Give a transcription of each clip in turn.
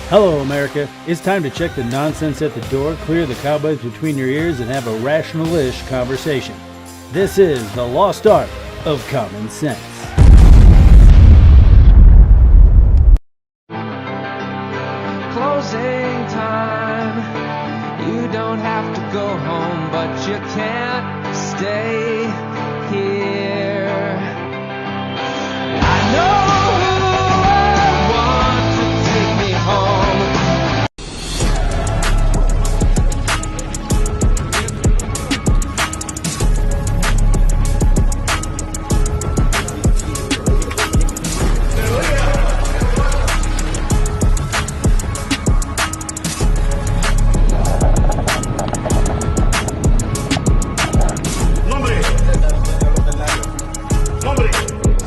Hello, America. It's time to check the nonsense at the door, clear the cobwebs between your ears, and have a rational-ish conversation. This is the lost art of common sense. Closing time. You don't have to go home, but you can't stay here. I know who I want to take me home.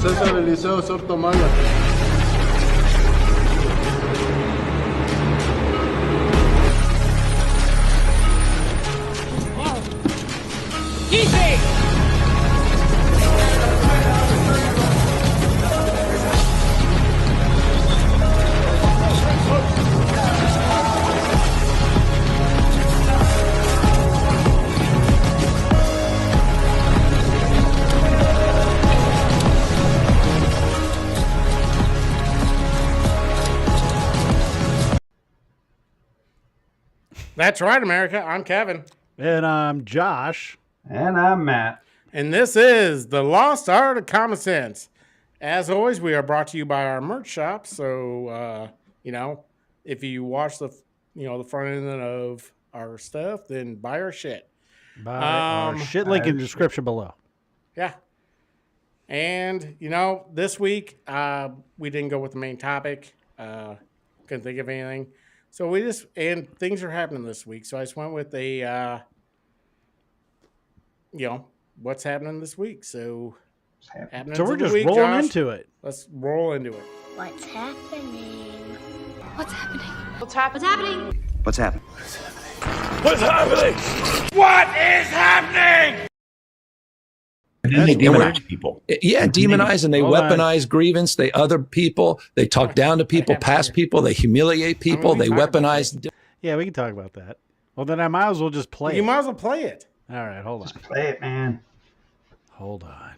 César Eliseo Sortomaya. That's right, America. I'm Kevin. And I'm Josh. And I'm Matt. And this is the Lost Art of Common Sense. As always, we are brought to you by our merch shop. So, if you watch the front end of our stuff, then buy our shit. Buy our shit link in the description below. Yeah. And, this week, we didn't go with the main topic. Couldn't think of anything. So and things are happening this week. So I just went with what's happening this week. So we're just rolling into it. Let's roll into it. What's happening? What's happening? What's happening? What's happening? What's happening? What is happening? And then they demonize people. Yeah, demonize and they weaponize grievance. They other people. They talk down to people, past people. They humiliate people. They weaponize. Yeah, we can talk about that. Well, then I might as well just play it. You might as well play it. All right, hold on. Just play it, man. Hold on.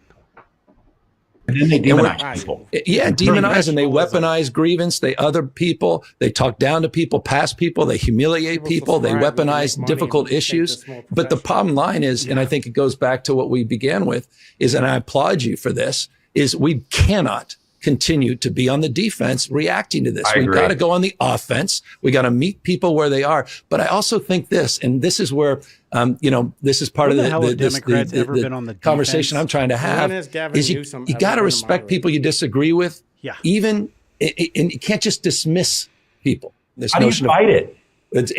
And then they demonize people. Yeah, demonize and they weaponize grievance. They other people. They talk down to people, past people. They humiliate people. They weaponize difficult issues. But the bottom line is, and I think it goes back to what we began with, is, and I applaud you for this, is we cannot continue to be on the defense reacting to this. We've got to go on the offense. We got to meet people where they are. But I also think this, and this is where, this is part of the conversation I'm trying to have, is you got to respect people you disagree with. Yeah. Even, and you can't just dismiss people. This How do you fight it? This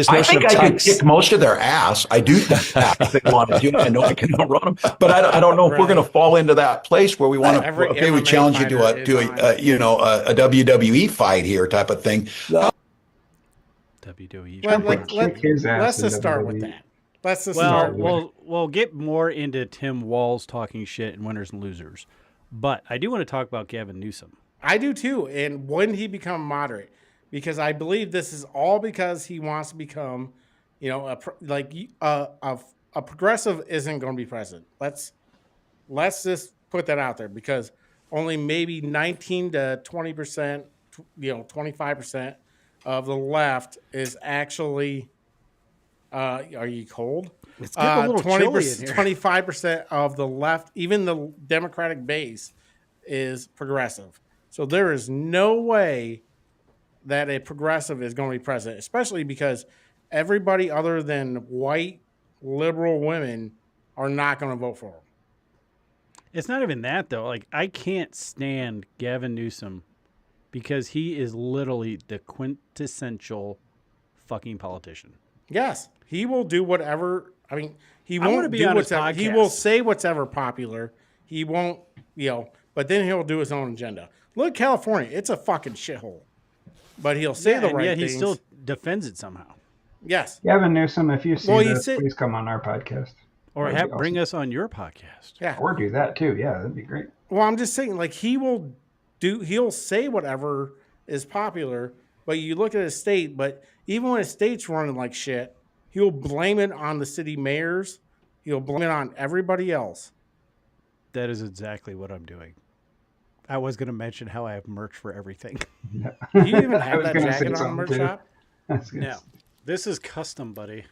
I think I could kick most of their ass. I do think that if they want to do it. I know I can outrun them, but I don't know if we're going to fall into that place where we want to. Okay, we challenge you to a WWE fight here, type of thing. WWE. Let's just start with that. Let's just start. We'll get more into Tim Walz talking shit and winners and losers, but I do want to talk about Gavin Newsom. I do too, and when he become moderate. Because I believe this is all because he wants to become, a progressive isn't going to be president. Let's just put that out there, because only maybe 19 to 20%, 25% of the left is actually. Are you cold? It's getting a little chilly in here. 25% of the left, even the Democratic base, is progressive. So there is no way that a progressive is going to be president, especially because everybody other than white liberal women are not going to vote for him. It's not even that, though. Like, I can't stand Gavin Newsom because he is literally the quintessential fucking politician. Yes, he will do whatever. I mean, he won't do whatever. He will say whatever popular. He won't, but then he'll do his own agenda. Look at California. It's a fucking shithole. But he'll say the right things. He still defends it somehow. Yes. Gavin Newsom, if you see this, please come on our podcast. Or bring us on your podcast. Yeah. Or do that too. Yeah, that'd be great. Well, I'm just saying, like, he'll say whatever is popular, But you look at a state, but even when a state's running like shit, he'll blame it on the city mayors. He'll blame it on everybody else. That is exactly what I'm doing. I was going to mention how I have merch for everything. Yeah. Do you even have that jacket on the merch shop? No. This is custom, buddy.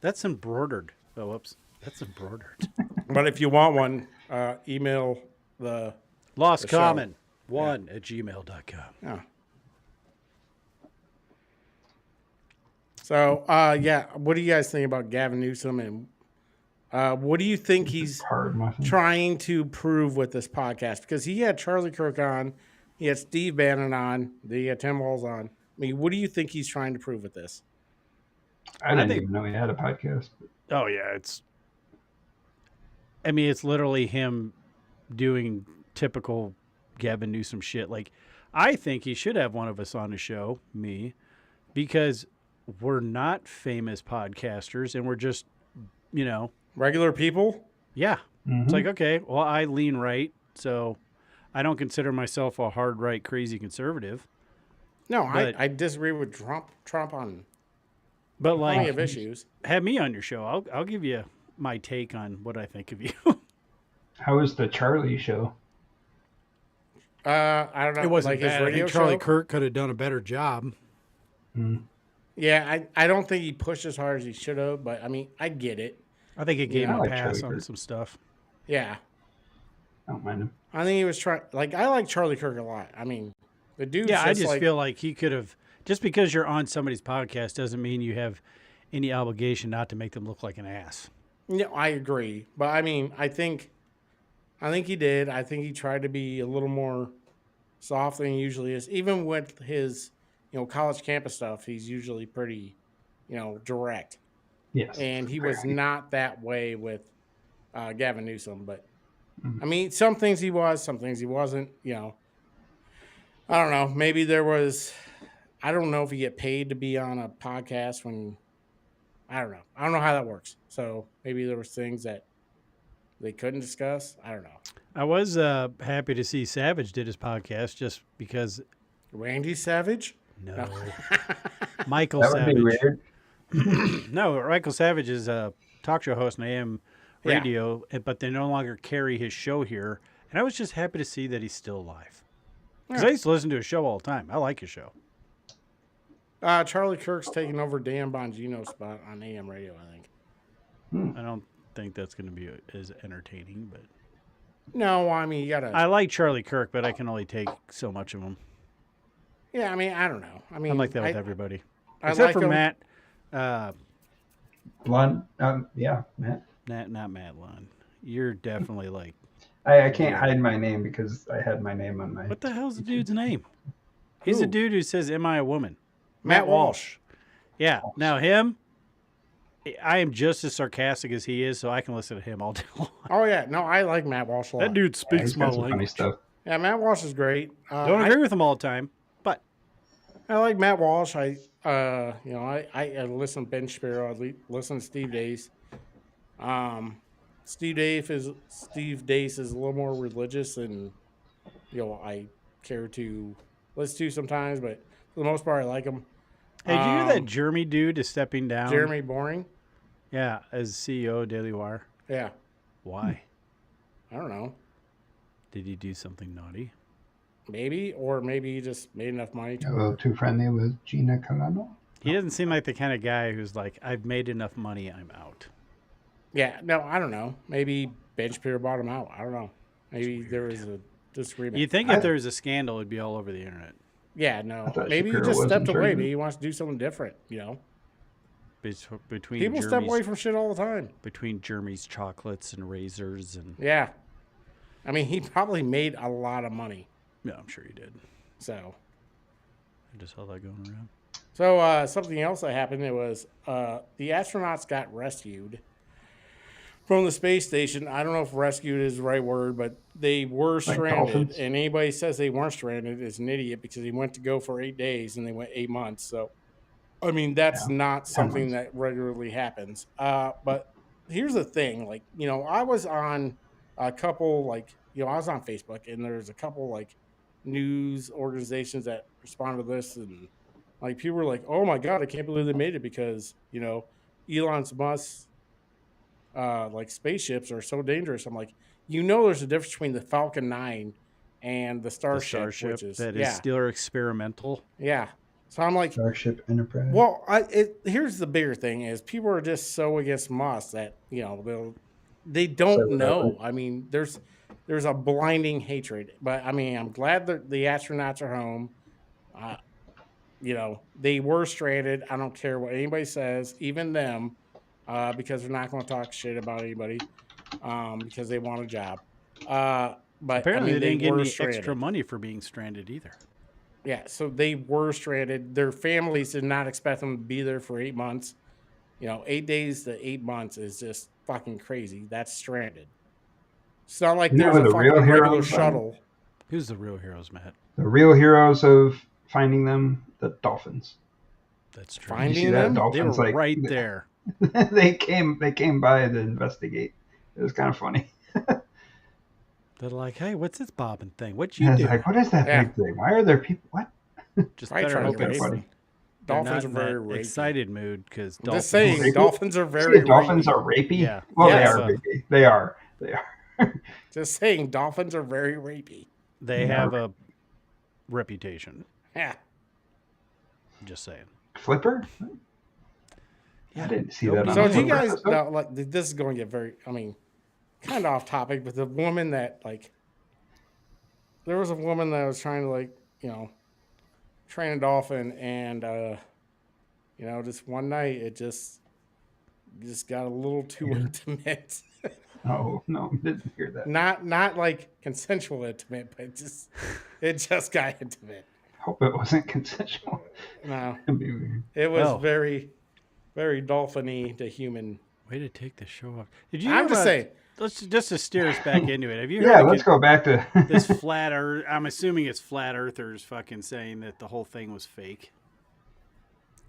That's embroidered. Oh, whoops. That's embroidered. But if you want one, email the LostCommon1 at gmail.com. Yeah. So, what do you guys think about Gavin Newsom, and what do you think he's trying to prove with this podcast? Because he had Charlie Kirk on, he had Steve Bannon on, he had Tim Walz on. I mean, what do you think he's trying to prove with this? I didn't even know he had a podcast. Oh, yeah. It's literally him doing typical Gavin Newsom shit. Like, I think he should have one of us on the show, me, because we're not famous podcasters and we're just, regular people. Yeah. Mm-hmm. It's like, okay, well, I lean right, so I don't consider myself a hard right, crazy conservative. No, I disagree with Trump on but plenty of issues. Have me on your show. I'll give you my take on what I think of you. How was the Charlie show? I don't know. It wasn't like bad. His radio I think Charlie show? Kirk could have done a better job. Mm. Yeah, I don't think he pushed as hard as he should have, but I mean, I get it. I think it gave him a pass Charlie on Kirk. some stuff. Yeah. I don't mind him. I think he was trying. Like, I like Charlie Kirk a lot. I mean, the dude. Yeah, I just feel like he could have. Just because you're on somebody's podcast doesn't mean you have any obligation not to make them look like an ass. No, I agree, but I mean, I think he did. I think he tried to be a little more soft than he usually is. Even with his, college campus stuff, he's usually pretty, direct. Yes. And he was not that way with Gavin Newsom. But, I mean, some things he was, some things he wasn't, I don't know. Maybe there was, I don't know if you get paid to be on a podcast when, I don't know. I don't know how that works. So maybe there was things that they couldn't discuss. I don't know. I was happy to see Savage did his podcast just because. Randy Savage? No. Michael That Savage. would be weird. No, Michael Savage is a talk show host on AM radio, but they no longer carry his show here. And I was just happy to see that he's still alive. Because I used to listen to his show all the time. I like his show. Charlie Kirk's taking over Dan Bongino's spot on AM radio, I think. I don't think that's going to be as entertaining, but. No, I mean, you got to. I like Charlie Kirk, but I can only take so much of him. Yeah, I mean, I don't know. I mean, I'm like that with everybody. I Except like for him. Matt. Lund, yeah, Matt. Not Matt Lund. You're definitely like. I can't hide my name because I had my name on my. What the hell's the dude's name? He's a dude who says, "Am I a woman?" Matt Walsh. Yeah. Now him, I am just as sarcastic as he is, so I can listen to him all day long. Oh yeah, no, I like Matt Walsh a lot. That dude speaks he's my got some funny language. stuff. Yeah, Matt Walsh is great. Don't agree with him all the time, but I like Matt Walsh. I listen to Ben Shapiro. I listen to Steve Deace. Steve Deace is a little more religious than I care to listen to sometimes, but for the most part, I like him. Hey, did you hear that Jeremy dude is stepping down? Jeremy Boring? Yeah, as CEO of Daily Wire. Yeah. Why? I don't know. Did he do something naughty? Maybe, or maybe he just made enough money to. A little too friendly with Gina Carano. He doesn't seem like the kind of guy who's like, I've made enough money, I'm out. Yeah, no, I don't know. Maybe Ben Shapiro bought him out. I don't know. Maybe there was a disagreement. You'd think if there was a scandal, it'd be all over the internet. Yeah, no. thought Maybe he Shapiro just wasn't stepped away. trading. Maybe he wants to do something different, Between People step away from shit all the time. between Jeremy's chocolates and razors and Yeah. I mean, he probably made a lot of money. yeah, I'm sure he did. So, I just saw that going around. so something else that happened, it was the astronauts got rescued from the space station. I don't know if rescued is the right word, but they were stranded. dolphins? And anybody says they weren't stranded is an idiot because he went to go for 8 days and they went 8 months. So, I mean, that's not something that regularly happens. But here's the thing. Like, I was on a couple, I was on Facebook and there's a couple, news organizations that respond to this. And Like people were like, "Oh my god, I can't believe they made it because Elon Musk's like spaceships are so dangerous." I'm like, there's a difference between the Falcon 9 and the Starship, which is that is still experimental. Yeah. So I'm like, Starship Enterprise. well, here's the bigger thing is people are just so against Musk that they don't know. I mean, there's a blinding hatred, but I mean, I'm glad that the astronauts are home. They were stranded. I don't care what anybody says, even them, because they're not going to talk shit about anybody, because they want a job. But apparently, they didn't get any stranded. extra money for being stranded either. Yeah, so they were stranded. Their families did not expect them to be there for 8 months. 8 days to 8 months is just fucking crazy. That's stranded. It's not like there's a fucking regular shuttle. Who's the real heroes, Matt? The real heroes of finding them, the dolphins. That's true. Finding them? Dolphins, they were right there. they came by to investigate. It was kind of funny. They're like, "Hey, what's this bobbing thing? What you do?" Like, what is that big thing? Why are there people? What? Just better hope it's funny. Dolphins are very rapey. Excited mood because dolphins. Just saying, dolphins are very. Dolphins rapey. are rapey. Yeah. Well, they are rapey. They are. Just saying, dolphins are very rapey. They have a reputation. Yeah. Just saying. Flipper. Yeah. I didn't see that. So do you guys like? This is going to get very. I mean, kind of off topic, but the woman that there was a woman that was trying to train a dolphin, and just one night it just got a little too intimate. Oh no, didn't hear that. Not like consensual intimate, but it just got intimate. Hope it wasn't consensual. No, It'd be weird. it was very, very dolphin-y to human. Way to take the show off. Did you? I'm just saying. Let's just to steer us back into it. Have you heard? Yeah, let's go back to this flat Earth. I'm assuming it's flat earthers fucking saying that the whole thing was fake.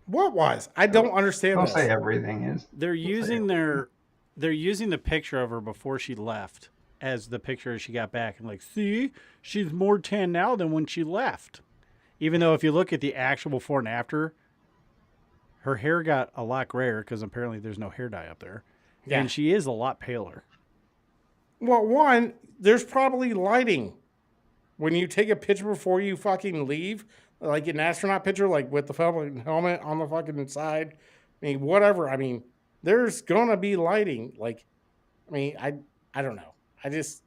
What was? I don't understand. Don't this. say everything is. They're using the picture of her before she left as the picture she got back, and like, see, she's more tan now than when she left. Even though if you look at the actual before and after, her hair got a lot grayer because apparently there's no hair dye up there, and she is a lot paler. Well, one, there's probably lighting when you take a picture before you fucking leave, like an astronaut picture, like with the helmet on the fucking side. I mean, whatever. I mean, there's gonna be lighting. Like, I mean, I don't know. I just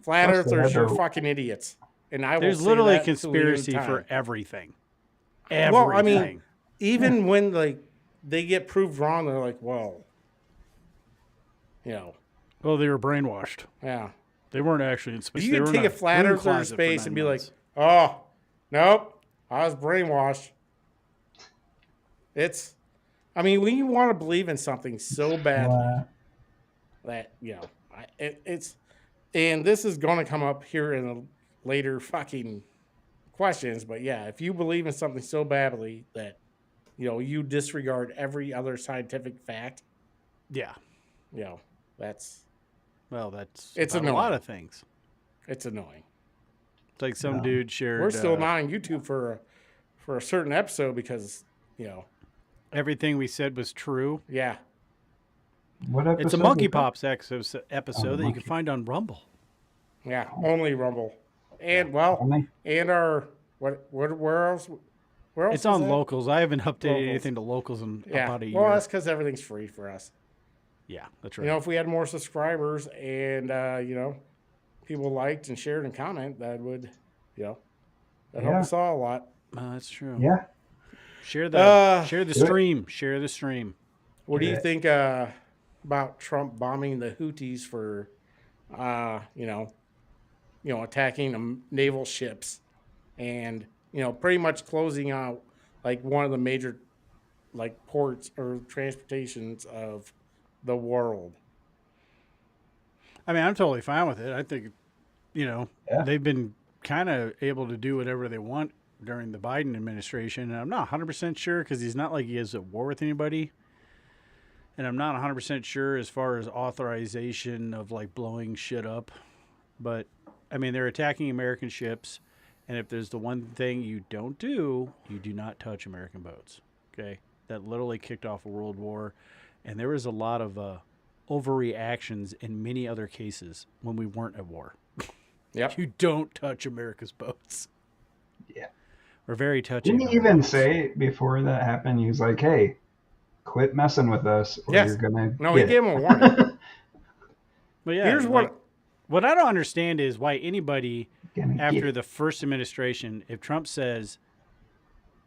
flat earthers are fucking idiots, and there's literally a conspiracy for everything. Everything. Well, I mean, even when they get proved wrong, they're like, well, well, they were brainwashed. Yeah. They weren't actually in space. You can take a flat earther in space and be like, oh, nope, I was brainwashed. I mean, when you want to believe in something so badly that, and this is going to come up here in the later fucking questions, but yeah, if you believe in something so badly that, you disregard every other scientific fact. Yeah. That's it's a lot of things. It's annoying. It's like some dude shared. We're still not on YouTube for a certain episode because everything we said was true. Yeah. What episode? It's a Monkey Pops episode that you can find on Rumble. Yeah, only Rumble, and and our where else? Where else? It's on Locals. I haven't updated anything to Locals in about a year. Well, that's because everything's free for us. Yeah, that's right. If we had more subscribers and people liked and shared and comment, that would help us all a lot. That's true. Yeah. Share the stream. Share the stream. What do you think about Trump bombing the Houthis for attacking naval ships and pretty much closing out like one of the major ports or transportations of the world? I mean, I'm totally fine with it. I think, they've been kind of able to do whatever they want during the Biden administration. And I'm not 100% sure because he's not like he is at war with anybody. And I'm not 100% sure as far as authorization of blowing shit up. But, I mean, they're attacking American ships. And if there's the one thing you don't do, you do not touch American boats. Okay? That literally kicked off a world war. And there was a lot of overreactions in many other cases when we weren't at war. Yep. You don't touch America's boats. Yeah. We're very touchy. Didn't he even say before that happened, he was like, hey, quit messing with us or you're going to No, he gave him a warning. But yeah, here's what I don't understand is why anybody after get the first administration, if Trump says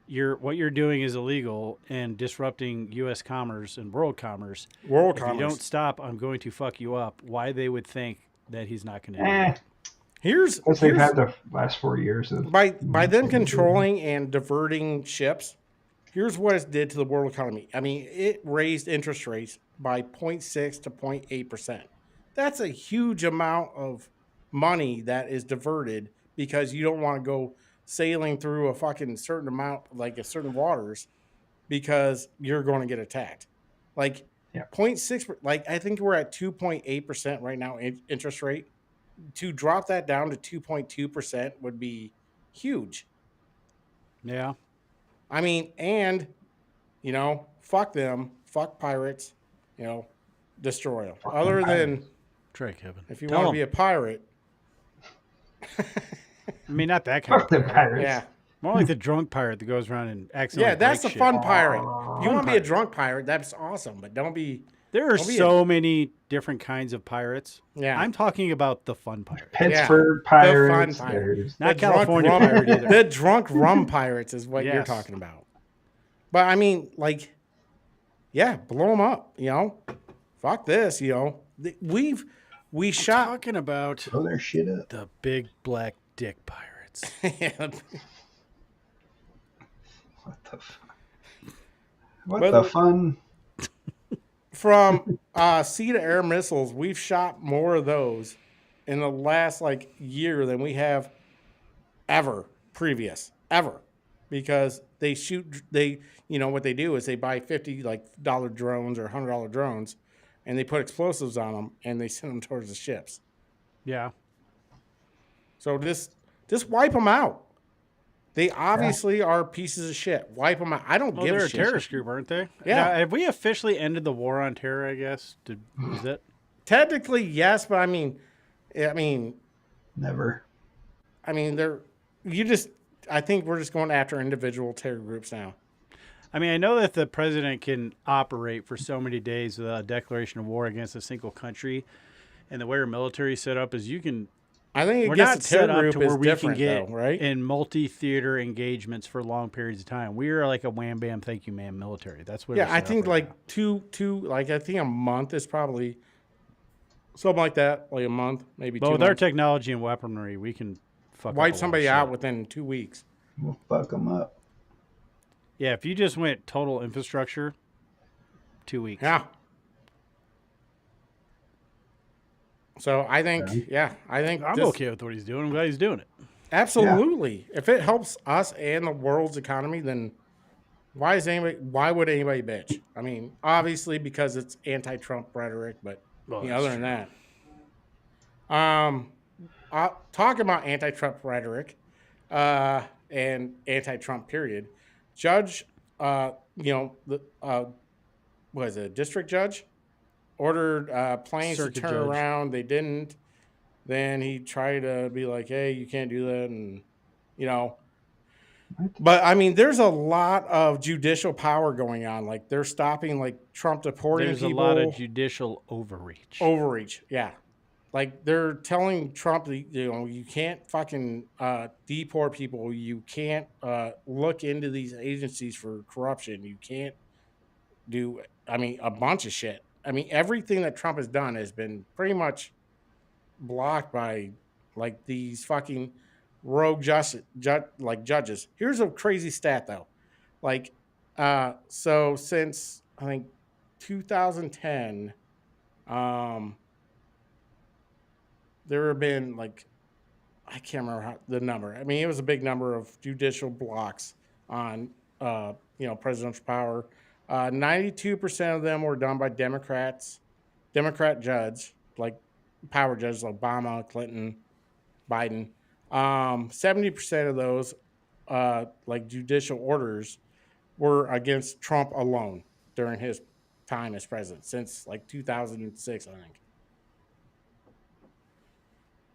what you're doing is illegal and disrupting U.S. commerce and world commerce, if you don't stop, I'm going to fuck you up. Why they would think that he's not going to do that? Because they've had the last 4 years of by them controlling and diverting ships. Here's what it did to the world economy. I mean, it raised interest rates by 0.6 to 0.8%. That's a huge amount of money that is diverted because you don't want to go sailing through a fucking certain amount, like a certain waters, because you're going to get attacked. Like 0.6, like I think we're at 2.8% right now interest rate. To drop that down to 2.2% would be huge. Yeah. I mean, and, fuck them, fuck pirates, destroy them. Other than, try Kevin. If you want to be a pirate. I mean, not that kind fuck the pirates. Yeah. More like the drunk pirate that goes around and accidentally that's the shit. fun pirate. If you want to be a drunk pirate, that's awesome, but don't be. There are so many different kinds of pirates. Yeah. I'm talking about the fun pirate. Pittsburgh pirates. The fun pirate. Not California pirate either. The drunk rum pirates is what you're talking about. But I mean, like, blow them up, Fuck this, we shot. Talking about blow their shit up. The big black dick pirates. What the fun? From sea to air missiles, we've shot more of those in the last year than we have ever because they shoot. What they do is they buy $50 drones or $100 drones, and they put explosives on them and they send them towards the ships. Yeah. So just wipe them out. They obviously are pieces of shit. Wipe them out. I don't give a shit. They're a terrorist group, aren't they? Yeah. Now, have we officially ended the war on terror, I guess? Is that? Technically, yes, but I mean, never. I mean, I think we're just going after individual terror groups now. I mean, I know that the president can operate for so many days without a declaration of war against a single country. And the way our military is set up is you can. I think we're not set up to where we can get right? in multi-theater engagements for long periods of time. We are like a wham bam, thank you, ma'am military. That's what. Yeah, I think I think a month is probably something like that, like a month, maybe. But 2 with months. our technology and weaponry, we can wipe somebody out within 2 weeks. We'll fuck them up. Yeah, if you just went total infrastructure, 2 weeks. Yeah. So I think, I'm okay with what he's doing. I'm glad he's doing it. Absolutely. Yeah. If it helps us and the world's economy, then why would anybody bitch? I mean, obviously because it's anti-Trump rhetoric, but other than that. Talking about anti-Trump rhetoric and anti-Trump period, Judge, district judge? Ordered planes to turn around. They didn't. Then he tried to be like, hey, you can't do that. And, but I mean, there's a lot of judicial power going on. Like they're stopping Trump deporting people. There's a lot of judicial overreach. Yeah. Like they're telling Trump, you can't fucking deport people. You can't look into these agencies for corruption. You can't do, a bunch of shit. Everything that Trump has done has been pretty much blocked by these fucking rogue judges. Here's a crazy stat though. So since I think 2010, there have been I can't remember the number. It was a big number of judicial blocks on presidential power. 92% of them were done by Democrat judges, power judges, Obama, Clinton, Biden. 70% of those, like judicial orders, were against Trump alone during his time as president since like 2006, I think.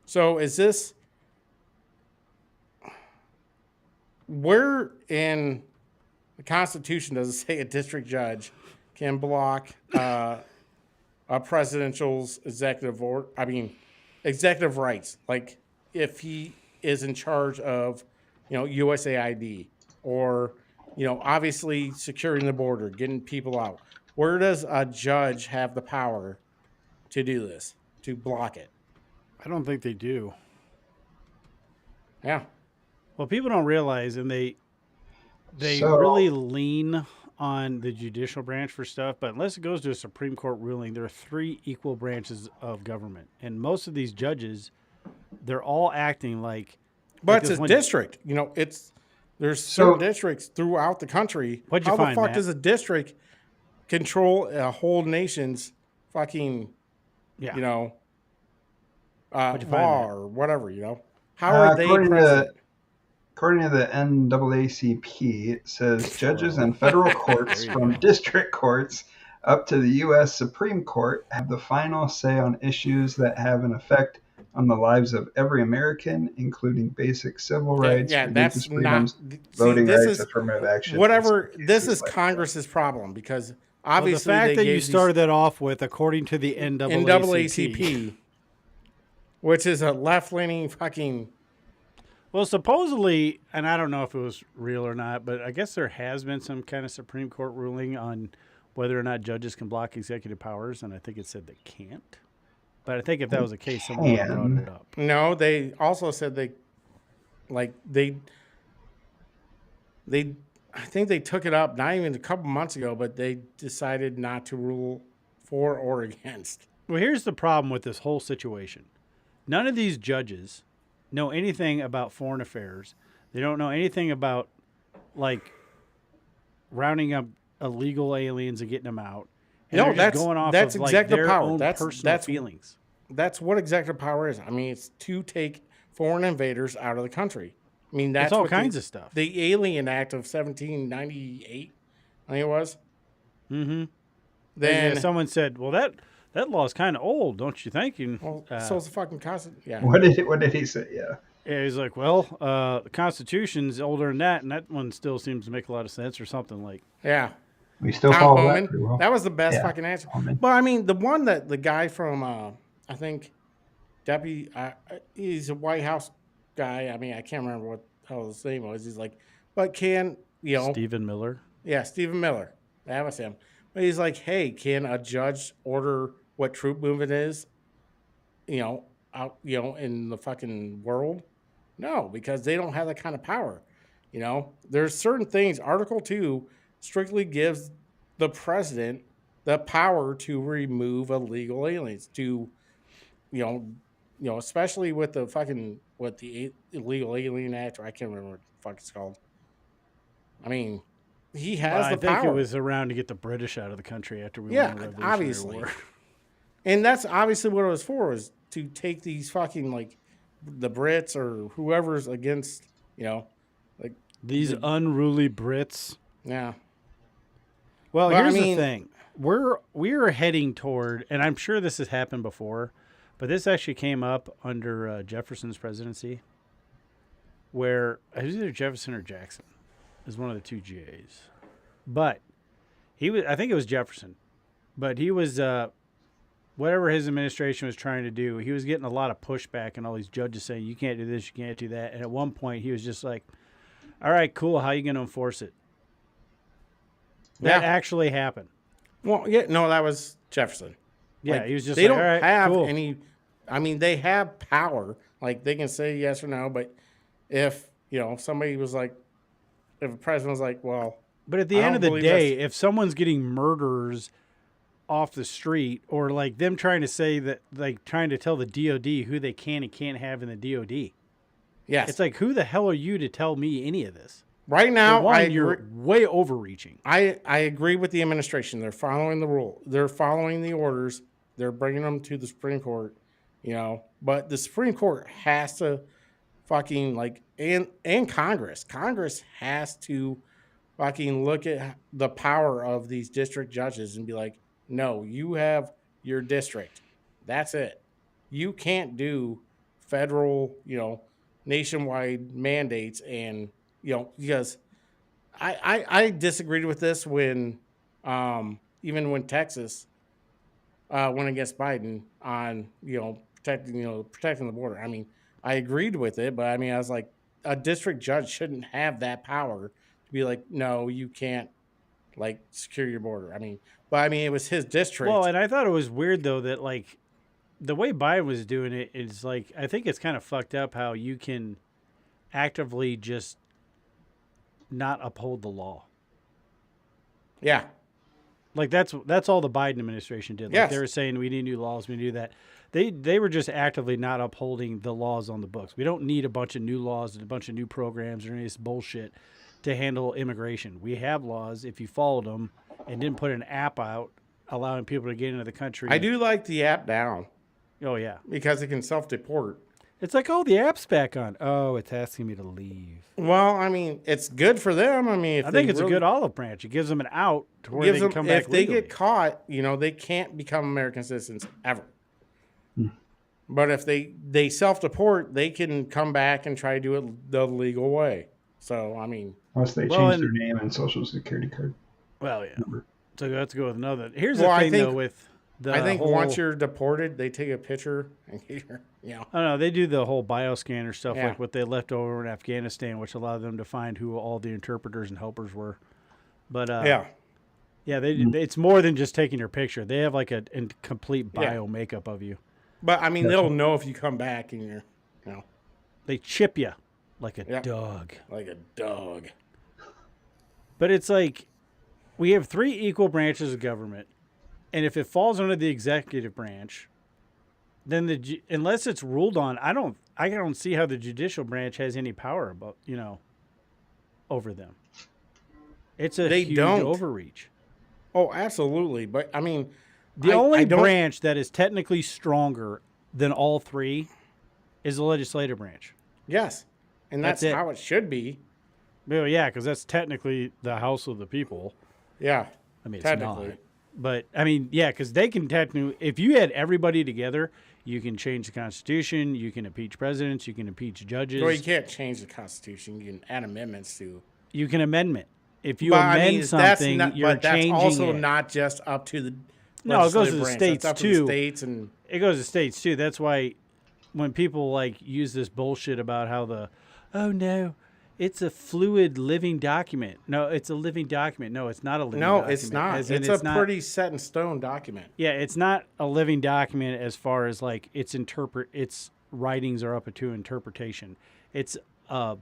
So is this where in the Constitution does it say a district judge can block a presidential's executive rights? Like if he is in charge of, USAID or, obviously securing the border, getting people out. Where does a judge have the power to do this, to block it? I don't think they do. Yeah. Well, people don't realize, and they really lean on the judicial branch for stuff, but unless it goes to a Supreme Court ruling, there are 3 equal branches of government. And most of these judges, they're all acting like... But it's a district. There's certain districts throughout the country. What'd you find, How the fuck Matt? does a district control a whole nation's fucking, law or whatever, How are they president? According to the NAACP, it says judges in federal courts from district courts up to the U.S. Supreme Court have the final say on issues that have an effect on the lives of every American, including basic civil rights, religious freedoms, voting rights, affirmative action. Whatever. This is Congress's problem because obviously the fact that you started that off with, according to the NAACP, which is a left-leaning fucking... Well, supposedly, and I don't know if it was real or not, but I guess there has been some kind of Supreme Court ruling on whether or not judges can block executive powers, and I think it said they can't. But I think if that was the case, someone would have brought it up. No, they also said I think they took it up not even a couple months ago, but they decided not to rule for or against. Well, here's the problem with this whole situation. None of these judges know anything about foreign affairs. They don't know anything about, like, rounding up illegal aliens and getting them out. And that's going off that's of, executive their power. Own That's personal feelings. That's what executive power is. I mean, it's to take foreign invaders out of the country. I mean, that's all kinds of stuff. The Alien Act of 1798, I think it was. Mm-hmm. Then someone said, "Well, that law is kind of old, don't you think?" And, so it's the fucking Constitution. Yeah. What did he say? Yeah. Yeah, he's like, "Well, the Constitution's older than that, and that one still seems to make a lot of sense," or something like. Yeah. We still follow that pretty well. That was the best fucking answer. But I mean, the one that the guy from, I think, Deputy, he's a White House guy. I mean, I can't remember what the hell his name was. He's like, but can, Stephen Miller? Yeah, Stephen Miller. That was him. But he's like, hey, can a judge order what troop movement is, out, in the fucking world? No, because they don't have that kind of power. There's certain things. Article 2 strictly gives the president the power to remove illegal aliens, to, especially with the fucking, the Illegal Alien Act, or I can't remember what the fuck it's called. I mean, he has the power. I think it was around to get the British out of the country after we won the Revolutionary obviously. War. And that's obviously what it was for, was to take these fucking, like, the Brits or whoever's against, these unruly Brits. Yeah. Well, here's the thing. We're heading toward, and I'm sure this has happened before, but this actually came up under Jefferson's presidency, where it was either Jefferson or Jackson. It was one of the two GAs. But I think it was Jefferson, but he was, whatever his administration was trying to do, he was getting a lot of pushback and all these judges saying, you can't do this, you can't do that. And at one point he was just like, all right, cool. How are you going to enforce it? That actually happened. Well, yeah, no, that was Jefferson. Yeah, he was just they like, don't all right, have cool. any, I mean, they have power. Like, they can say yes or no, but if, somebody was like, if a president was like, well. But at the end of the day, if someone's getting murderers off the street, or like them trying to say that, like trying to tell the DOD who they can and can't have in the DOD. Yes. It's like, who the hell are you to tell me any of this? Right now, you're way overreaching. I agree with the administration. They're following the rule. They're following the orders. They're bringing them to the Supreme Court, but the Supreme Court has to fucking like, and Congress has to fucking look at the power of these district judges and be like, no, you have your district. That's it. You can't do federal, nationwide mandates. And, because I disagreed with this when, even when Texas went against Biden on, protecting the border. I mean, I agreed with it, but I mean, I was like, a district judge shouldn't have that power to be like, no, you can't like secure your border. I mean, but I mean, it was his district. Well, and I thought it was weird though that like the way Biden was doing it is like, I think it's kind of fucked up how you can actively just not uphold the law. Yeah. Like that's all the Biden administration did. Like Yes. They were saying we need new laws, we need that. They were just actively not upholding the laws on the books. We don't need a bunch of new laws and a bunch of new programs or any of this bullshit to handle immigration. We have laws. If you followed them and didn't put an app out allowing people to get into the country. I do like the app down. Oh yeah, because it can self-deport. It's like, oh, the app's back on. Oh, it's asking me to leave. Well, I mean, it's good for them. I mean, I think it's a good olive branch. It gives them an out to where they can come back If they legally. get caught, they can't become American citizens ever. But if they self-deport, they can come back and try to do it the legal way. So, I mean, unless they change their name and social security card. Well, yeah. So let's go with another. Here's Well, the I thing, think- though, with the I think whole, once you're deported, they take a picture and I don't know. They do the whole bioscanner stuff, Yeah. like what they left over in Afghanistan, which allowed them to find who all the interpreters and helpers were. But yeah, it's more than just taking your picture. They have like a complete bio makeup of you. But I mean, they'll know if you come back and you're, They chip you like a dog. like a dog. But it's like we have 3 equal branches of government, and if it falls under the executive branch, then unless it's ruled on, I don't see how the judicial branch has any power about over them. It's a huge overreach. Oh, absolutely. But I mean, the only branch that is technically stronger than all 3 is the legislative branch. Yes, and that's how it should be. Well, yeah, because that's technically the House of the People. Yeah, I mean, it's not. But I mean, yeah, because they can technically, if you had everybody together, you can change the Constitution, you can impeach presidents, you can impeach judges. Well, you can't change the Constitution. You can add amendments to. You can amendment. If you amend something, you're changing it. That's also not just up to the. No, it goes to the states too. It goes to states too. That's why when people like use this bullshit about how it's a fluid living document. No, it's a living document. No, it's not a living document. No, it's not. It's a pretty set in stone document. Yeah, it's not a living document as far as like its writings are up to interpretation. It's a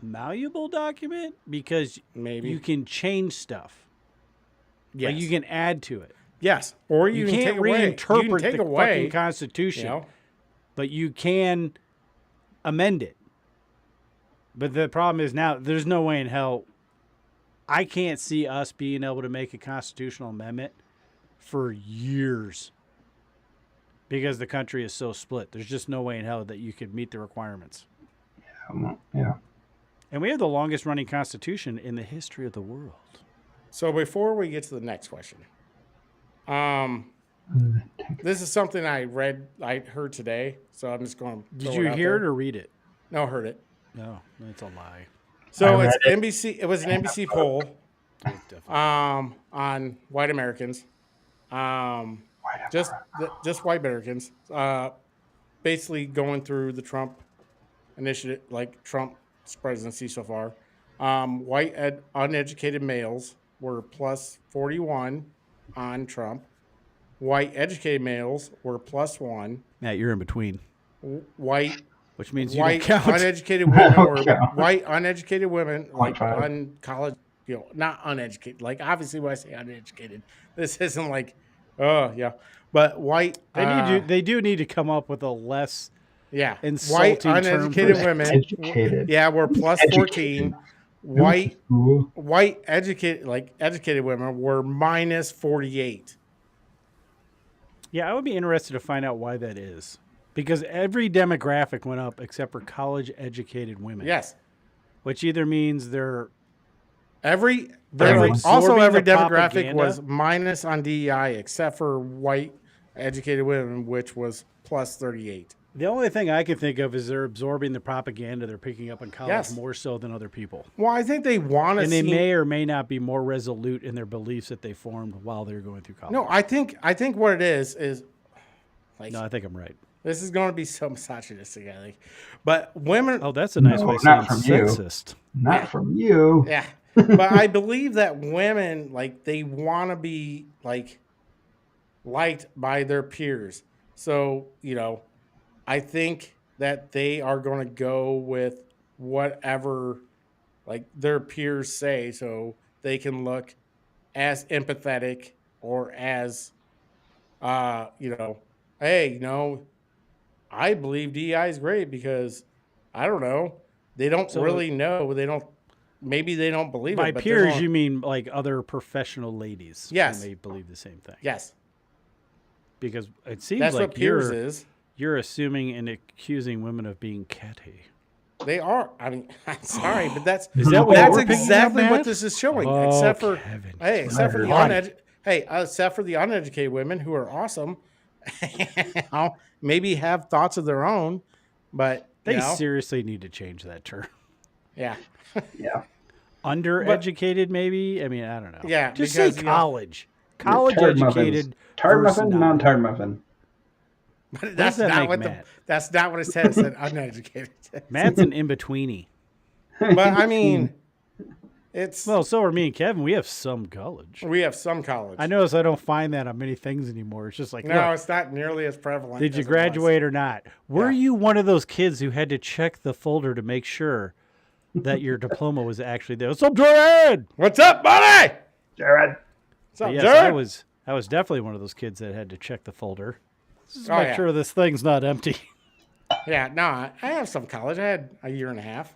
malleable document because maybe you can change stuff. Yes. Like you can add to it. Yes, or you can can't take away. reinterpret the fucking Constitution, but you can amend it. But the problem is now there's no way in hell I can't see us being able to make a constitutional amendment for years because the country is so split. There's just no way in hell that you could meet the requirements. Yeah. And we have the longest running constitution in the history of the world. So before we get to the next question, this is something I heard today. So I'm just going to. Did you hear it or read it? No, I heard it. No, that's a lie. So it's NBC. It was an NBC poll on white Americans, just white Americans, basically going through the Trump initiative, like Trump's presidency so far. White uneducated males were plus 41 on Trump. White educated males were plus 1. Matt, you're in between. Which means you white don't count. uneducated women or white uneducated women, like on college, not uneducated. Like obviously, when I say uneducated, this isn't like, but white. They do need to come up with a less insulting white uneducated women. Educated. Yeah, we're plus 14. White educated women were minus 48. Yeah, I would be interested to find out why that is. Because every demographic went up except for college-educated women. Yes. Which either means every absorbing demographic propaganda. was minus on DEI except for white educated women, which was plus 38. The only thing I can think of is they're absorbing the propaganda they're picking up in college Yes. more so than other people. Well, I think they want to And they may or may not be more resolute in their beliefs that they formed while they're going through college. No, I think what it is like, No, I think I'm right. this is going to be so misogynistic, I think. But women. Oh, that's a nice way of saying sexist. Not from you. Yeah. But I believe that women, like, they want to be, like, liked by their peers. So, I think that they are going to go with whatever, like, their peers say so they can look as empathetic or as, hey, I believe DEI is great because, I don't know, they don't really know. Maybe they don't believe by it. By peers, you mean like other professional ladies. Yes. Who may believe the same thing. Yes. Because it seems That's like what peers is. You're assuming and accusing women of being catty. They are. I mean, I'm sorry, but that's exactly what this is showing. Oh, except for Kevin. except for the uneducated women who are awesome. Maybe have thoughts of their own, but they seriously need to change that term. Yeah. Yeah. Undereducated, maybe. I mean, I don't know. Yeah. Just say college. College tard educated. Tard muffin, non-tard muffin. But that's not what that's not what it said. It said uneducated. Matt's an in-betweeny. But I mean, well, so are me and Kevin. We have some college. We have some college. I notice I don't find that on many things anymore. It's just like, no, it's not nearly as prevalent. Did you graduate or not? Were you one of those kids who had to check the folder to make sure that your diploma was actually there? What's up, Jared? What's up, buddy? Jared. What's up, yes, Jared? I was definitely one of those kids that had to check the folder. Just make sure this thing's not empty. Yeah, no, I have some college. I had a year and a half.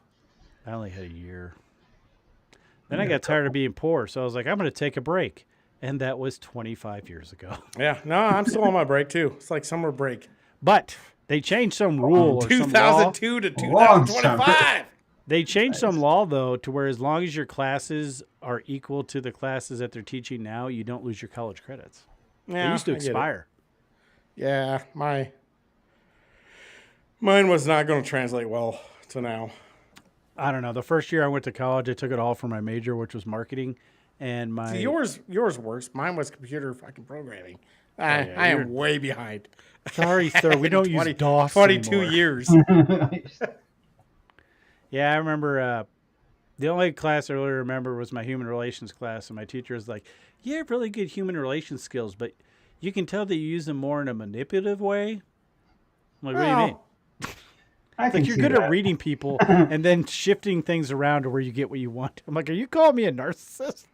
I only had a year. Then I got tired of being poor, so I was like, I'm going to take a break. And that was 25 years ago. Yeah, no, I'm still on my break, too. It's like summer break. But they changed some rule or 2002 to 2025. They changed some law, though, to where as long as your classes are equal to the classes that they're teaching now, you don't lose your college credits. Yeah, they used to expire. Yeah, mine was not going to translate well to now. I don't know. The first year I went to college, I took it all for my major, which was marketing. And my yours works. Mine was computer fucking programming. I am way behind. Sorry, sir. We don't use DOS 22 anymore. years. Yeah, I remember the only class I really remember was my human relations class. And my teacher was like, you have really good human relations skills, but you can tell that you use them more in a manipulative way. I'm like, what do you mean? Like you're good at reading people and then shifting things around to where you get what you want. I'm like, are you calling me a narcissist?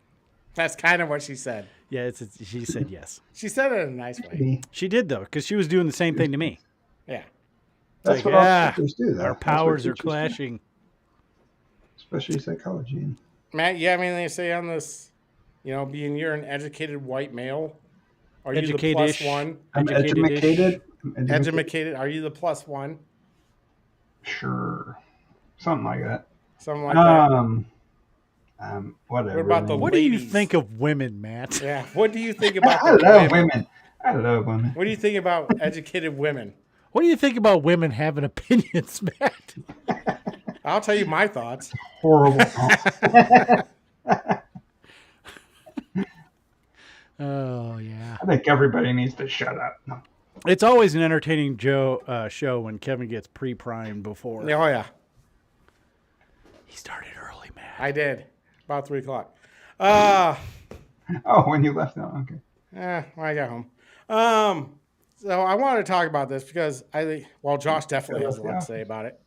That's kind of what she said. Yeah, she said yes. She said it in a nice way. She did, though, because she was doing the same thing to me. Yeah. That's what all teachers do, though. Our powers are clashing. Especially psychology. Matt, you have anything to say on this? Being you're an educated white male. Are you the plus one? I'm educated. Educated. Are you the plus one? Sure. Something like that. Something like that. Whatever. What about the What do you think of women, Matt? Yeah. What do you think about I love women. I love women. What do you think about educated women? What do you think about women having opinions, Matt? I'll tell you my thoughts. Horrible. Oh, yeah. I think everybody needs to shut up. No. It's always an entertaining show when Kevin gets pre-primed before. Oh, yeah. He started early, Matt. I did. About 3 o'clock. Oh, when you left now. Okay. When I got home. So I wanted to talk about this because Josh definitely has a lot to say about it.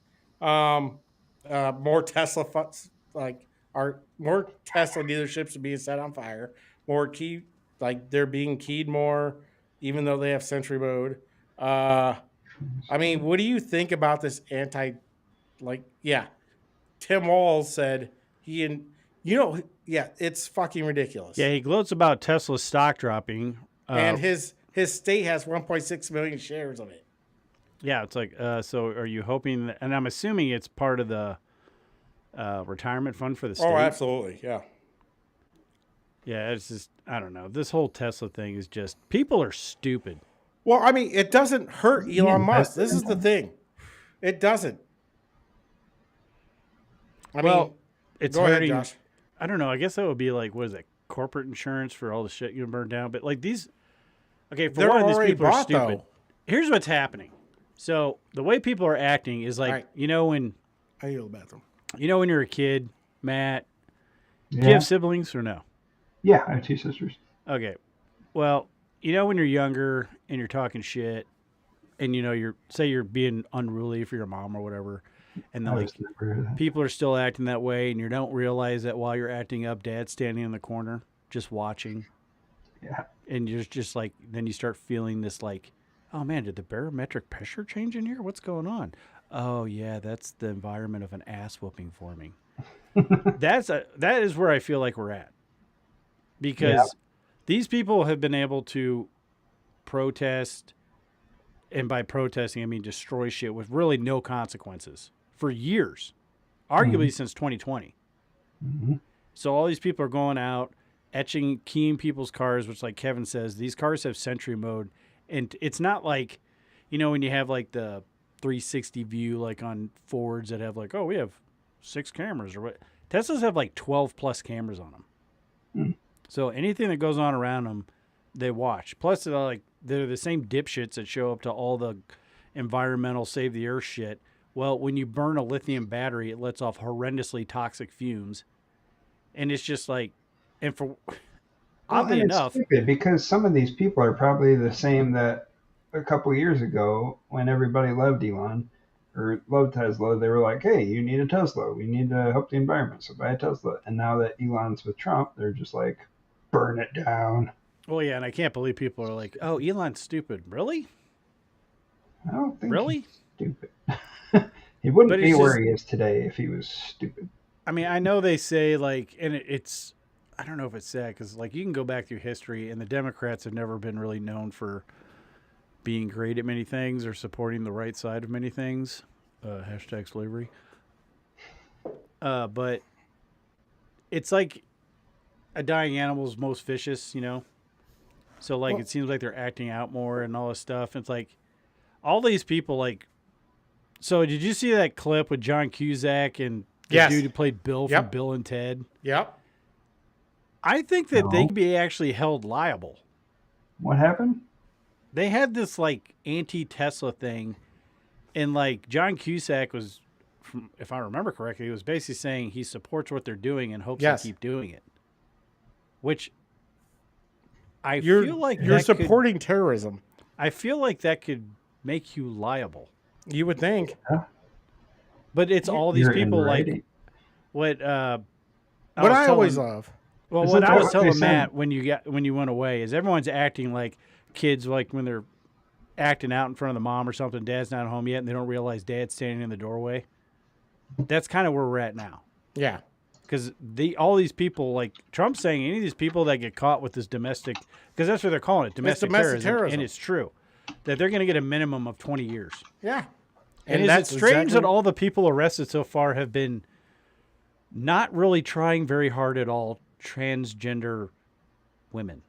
More Tesla more Tesla dealerships are being set on fire. They're being keyed more, even though they have Sentry mode. I mean, what do you think about this Tim Walz said it's fucking ridiculous. Yeah, he gloats about Tesla's stock dropping. And his state has 1.6 million shares of it. Yeah, it's like, so are you hoping that, and I'm assuming it's part of the retirement fund for the state? Oh, absolutely. Yeah. Yeah, it's just, I don't know. This whole Tesla thing is just, people are stupid. Well, I mean, it doesn't hurt Elon Musk. This is the thing. It doesn't. I mean, it's go hurting. ahead, Josh. I don't know. I guess that would be like, what is it? Corporate insurance for all the shit you burn down. But like these, okay, for They're one, these already people are bought, stupid. though. Here's what's happening. So the way people are acting is like, Right. you know, when I go to the bathroom. you know when you're a kid, Matt, do you Yeah. have siblings or no? Yeah, I have 2 sisters. Okay. Well, you know when you're younger and you're talking shit and you know you're being unruly for your mom or whatever, and then I like was never that. people are still acting that way and you don't realize that while you're acting up, dad's standing in the corner just watching. Yeah. And you're just like, then you start feeling this like, oh man, did the barometric pressure change in here? What's going on? Oh yeah, that's the environment of an ass whooping forming. That is where I feel like we're at. Because these people have been able to protest, and by protesting I mean destroy shit with really no consequences for years, arguably since 2020. Mm-hmm. So all these people are going out, keying people's cars, which like Kevin says, these cars have Sentry mode. And it's not like, you know, when you have like the 360 view, like on Fords that have like, oh, we have 6 cameras or what. Teslas have like 12 plus cameras on them. Mm. So anything that goes on around them, they watch. Plus, they're the same dipshits that show up to all the environmental save the earth shit. Well, when you burn a lithium battery, it lets off horrendously toxic fumes. And it's just like, and for oddly enough, it's stupid because some of these people are probably the same that a couple of years ago when everybody loved Elon or loved Tesla, they were like, hey, you need a Tesla. We need to help the environment, so buy a Tesla. And now that Elon's with Trump, they're just like, burn it down. Well, yeah, and I can't believe people are like, oh, Elon's stupid. Really? I don't think Really? he's stupid. He wouldn't But be it's where just- he is today if he was stupid. I mean, I know they say like, and it's, I don't know if it's sad because like you can go back through history and the Democrats have never been really known for being great at many things or supporting the right side of many things. Hashtag slavery. But it's like a dying animal's most vicious, you know? So like it seems like they're acting out more and all this stuff. It's like all these people like, so did you see that clip with John Cusack and the dude who played Bill from Bill and Ted? Yep. I think that they could be actually held liable. What happened? They had this like anti-Tesla thing, and like John Cusack was, if I remember correctly, he was basically saying he supports what they're doing and hopes they keep doing it. Which I feel like you're supporting terrorism. I feel like that could make you liable. You would think. Yeah. But it's all these people like what I always love. Well, what I was telling Matt when you went away is everyone's acting like kids, like when they're acting out in front of the mom or something, dad's not home yet, and they don't realize dad's standing in the doorway. That's kind of where we're at now. Yeah. Because all these people, like Trump's saying, any of these people that get caught with this domestic, because that's what they're calling it, domestic terrorism, and it's true, that they're going to get a minimum of 20 years. Yeah. And is it strange that all the people arrested so far have been not really trying very hard at all transgender women?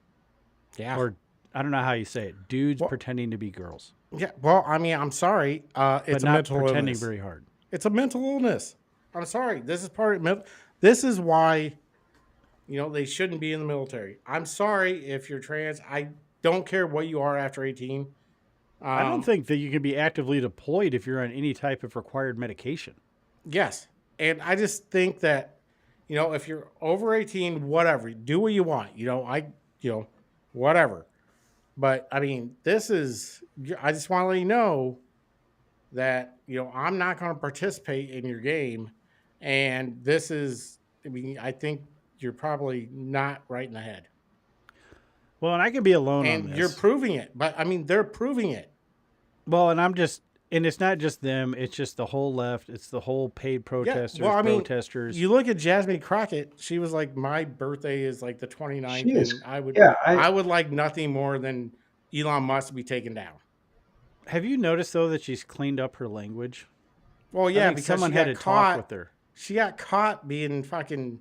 Yeah. Or I don't know how you say it. Dudes pretending to be girls. Yeah. Well, I mean, I'm sorry. It's but a not mental pretending illness. very hard. It's a mental illness. I'm sorry. This is part of this is why, they shouldn't be in the military. I'm sorry if you're trans. I don't care what you are after 18. I don't think that you can be actively deployed if you're on any type of required medication. Yes. And I just think that, if you're over 18, whatever, do what you want. Whatever. But, I mean, I just want to let you know that, I'm not going to participate in your game. And I think you're probably not right in the head. Well, and I can be alone on this. And you're proving it. But, I mean, they're proving it. Well, and it's not just them. It's just the whole left. It's the whole paid protesters, protesters. You look at Jasmine Crockett. She was like, my birthday is like the 29th. She is, and I would like nothing more than Elon Musk to be taken down. Have you noticed though that she's cleaned up her language? Well, yeah, because someone had to talk with her. She got caught being fucking,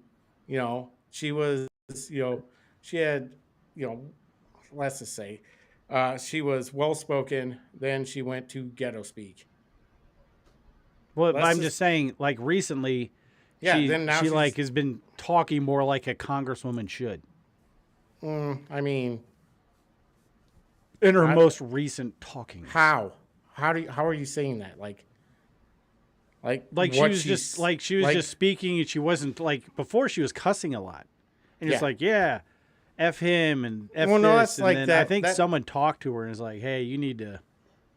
she was, she had, let's just say, she was well spoken. Then she went to ghetto speak. Well, I'm just saying, like recently, she like has been talking more like a congresswoman should. I mean, in her most recent talking. How are you saying that? Like she was just speaking, and she wasn't like before. She was cussing a lot, and it's like, yeah, F him and F this. That's and like then that. I think someone talked to her and was like, hey, you need to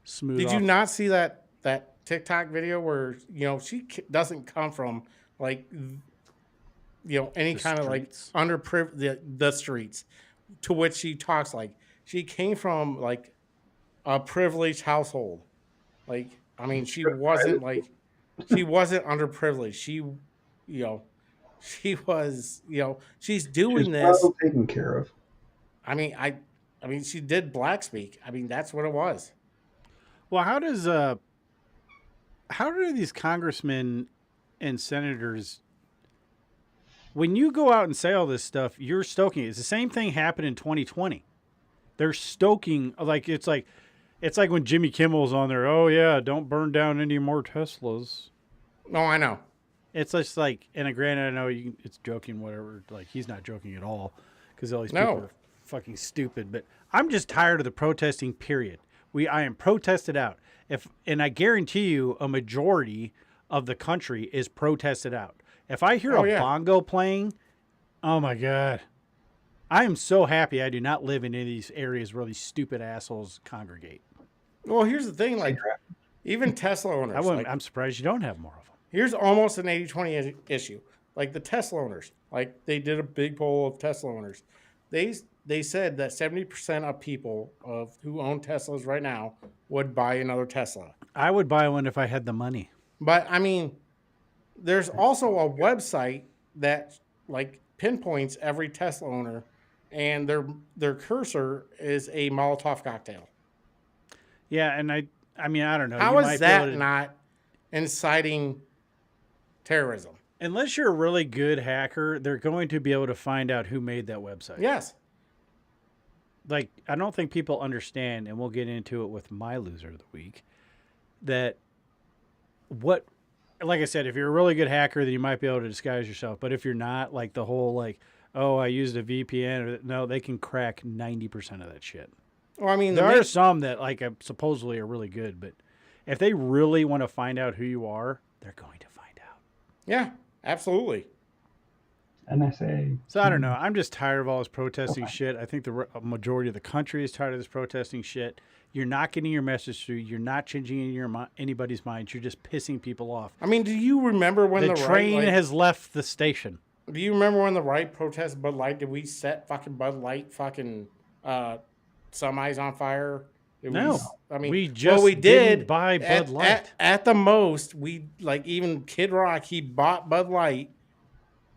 smooth. Did you not see that TikTok video where she doesn't come from like any kind of like underprivileged the streets, to which she talks like she came from like a privileged household. Like, I mean, she wasn't underprivileged. She was, she's doing this. Well taken care of. I mean, she did black speak. I mean, that's what it was. Well, how do these congressmen and senators, when you go out and say all this stuff, you're stoking it. It's the same thing happened in 2020. They're stoking, like it's like when Jimmy Kimmel's on there. Oh yeah, don't burn down any more Teslas. No, I know. It's just like, and granted, I know it's joking, whatever. Like he's not joking at all, because all these people are fucking stupid. But I'm just tired of the protesting. Period. I am protested out. And I guarantee you, a majority of the country is protested out. If I hear a bongo playing, oh my God. I am so happy I do not live in any of these areas where these stupid assholes congregate. Well, here's the thing, like, even Tesla owners. I'm surprised you don't have more of them. Here's almost an 80-20 issue. Like the Tesla owners, like they did a big poll of Tesla owners. They said that 70% of people who own Teslas right now would buy another Tesla. I would buy one if I had the money. But I mean, there's also a website that like pinpoints every Tesla owner, and their cursor is a Molotov cocktail. Yeah, and I mean, I don't know. How is that not inciting terrorism? Unless you're a really good hacker, they're going to be able to find out who made that website. Yes. Like, I don't think people understand, and we'll get into it with my loser of the week, that like I said, if you're a really good hacker, then you might be able to disguise yourself. But if you're not, like the whole, like, oh, I used a VPN, no, they can crack 90% of that shit. Well, I mean, there are some that, like, supposedly are really good, but if they really want to find out who you are, they're going to find out. Yeah, absolutely. NSA. So I don't know. I'm just tired of all this protesting shit. I think the majority of the country is tired of this protesting shit. You're not getting your message through. You're not changing anybody's mind. You're just pissing people off. I mean, do you remember when the train has left the station? Do you remember when the right protested Bud Light? Did we set fucking Bud Light fucking semis on fire? No. I mean, we just did buy Bud Light. At the most, we like even Kid Rock, he bought Bud Light.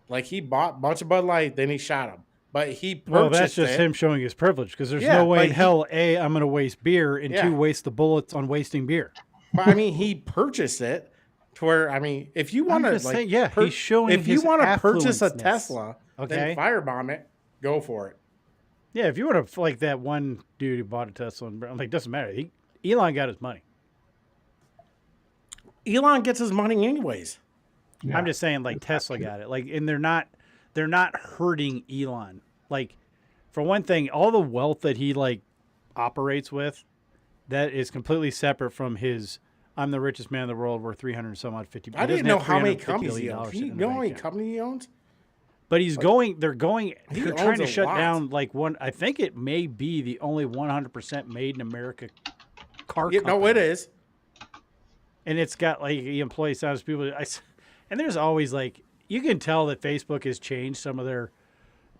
Like he bought a bunch of Bud Light, then he shot him. But he purchased Well, that's just him showing his privilege, because there's no way in hell, A, I'm going to waste beer, and two, waste the bullets on wasting beer. But I mean, he purchased it to where, I mean, if you want to, like, he's showing if you want to purchase a Tesla, okay, then firebomb it, go for it. Yeah, if you want to, like that one dude who bought a Tesla, and like, doesn't matter. Elon got his money. Elon gets his money anyways. Yeah. I'm just saying, like, Tesla got it. Like, and they're not hurting Elon. Like, for one thing, all the wealth that he like operates with, that is completely separate from his. I'm the richest man in the world, worth 300 some odd 50. I didn't know how many companies he owns. You know how many companies he owns? But he's going. They're trying to shut down like one. I think it may be the only 100% made in America car company. No, it is. And it's got like the employee sounds people. And there's always like, you can tell that Facebook has changed some of their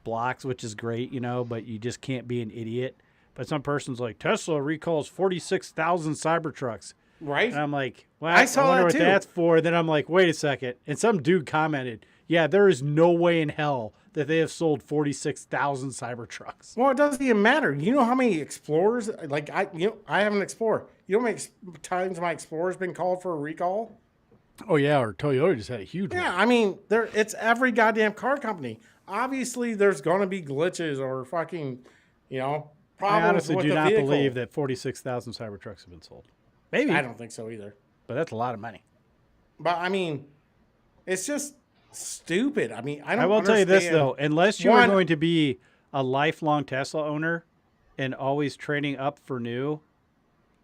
blocks, which is great, but you just can't be an idiot. But some person's like, Tesla recalls 46,000 Cybertrucks. Right. And I'm like, well, I saw wonder that what too. that's for. Then I'm like, wait a second. And some dude commented, yeah, there is no way in hell that they have sold 46,000 Cybertrucks. Well, it doesn't even matter. You know how many Explorers? Like I have an Explorer. You know how many times my Explorer's been called for a recall? Oh yeah, or Toyota just had a huge one. Yeah, I mean, it's every goddamn car company. Obviously, there's going to be glitches or fucking, problems I honestly with do the not vehicle. believe that 46,000 Cybertrucks have been sold. Maybe. I don't think so either. But that's a lot of money. But I mean, it's just stupid. I mean, I will tell you this though, unless you are going to be a lifelong Tesla owner and always trading up for new,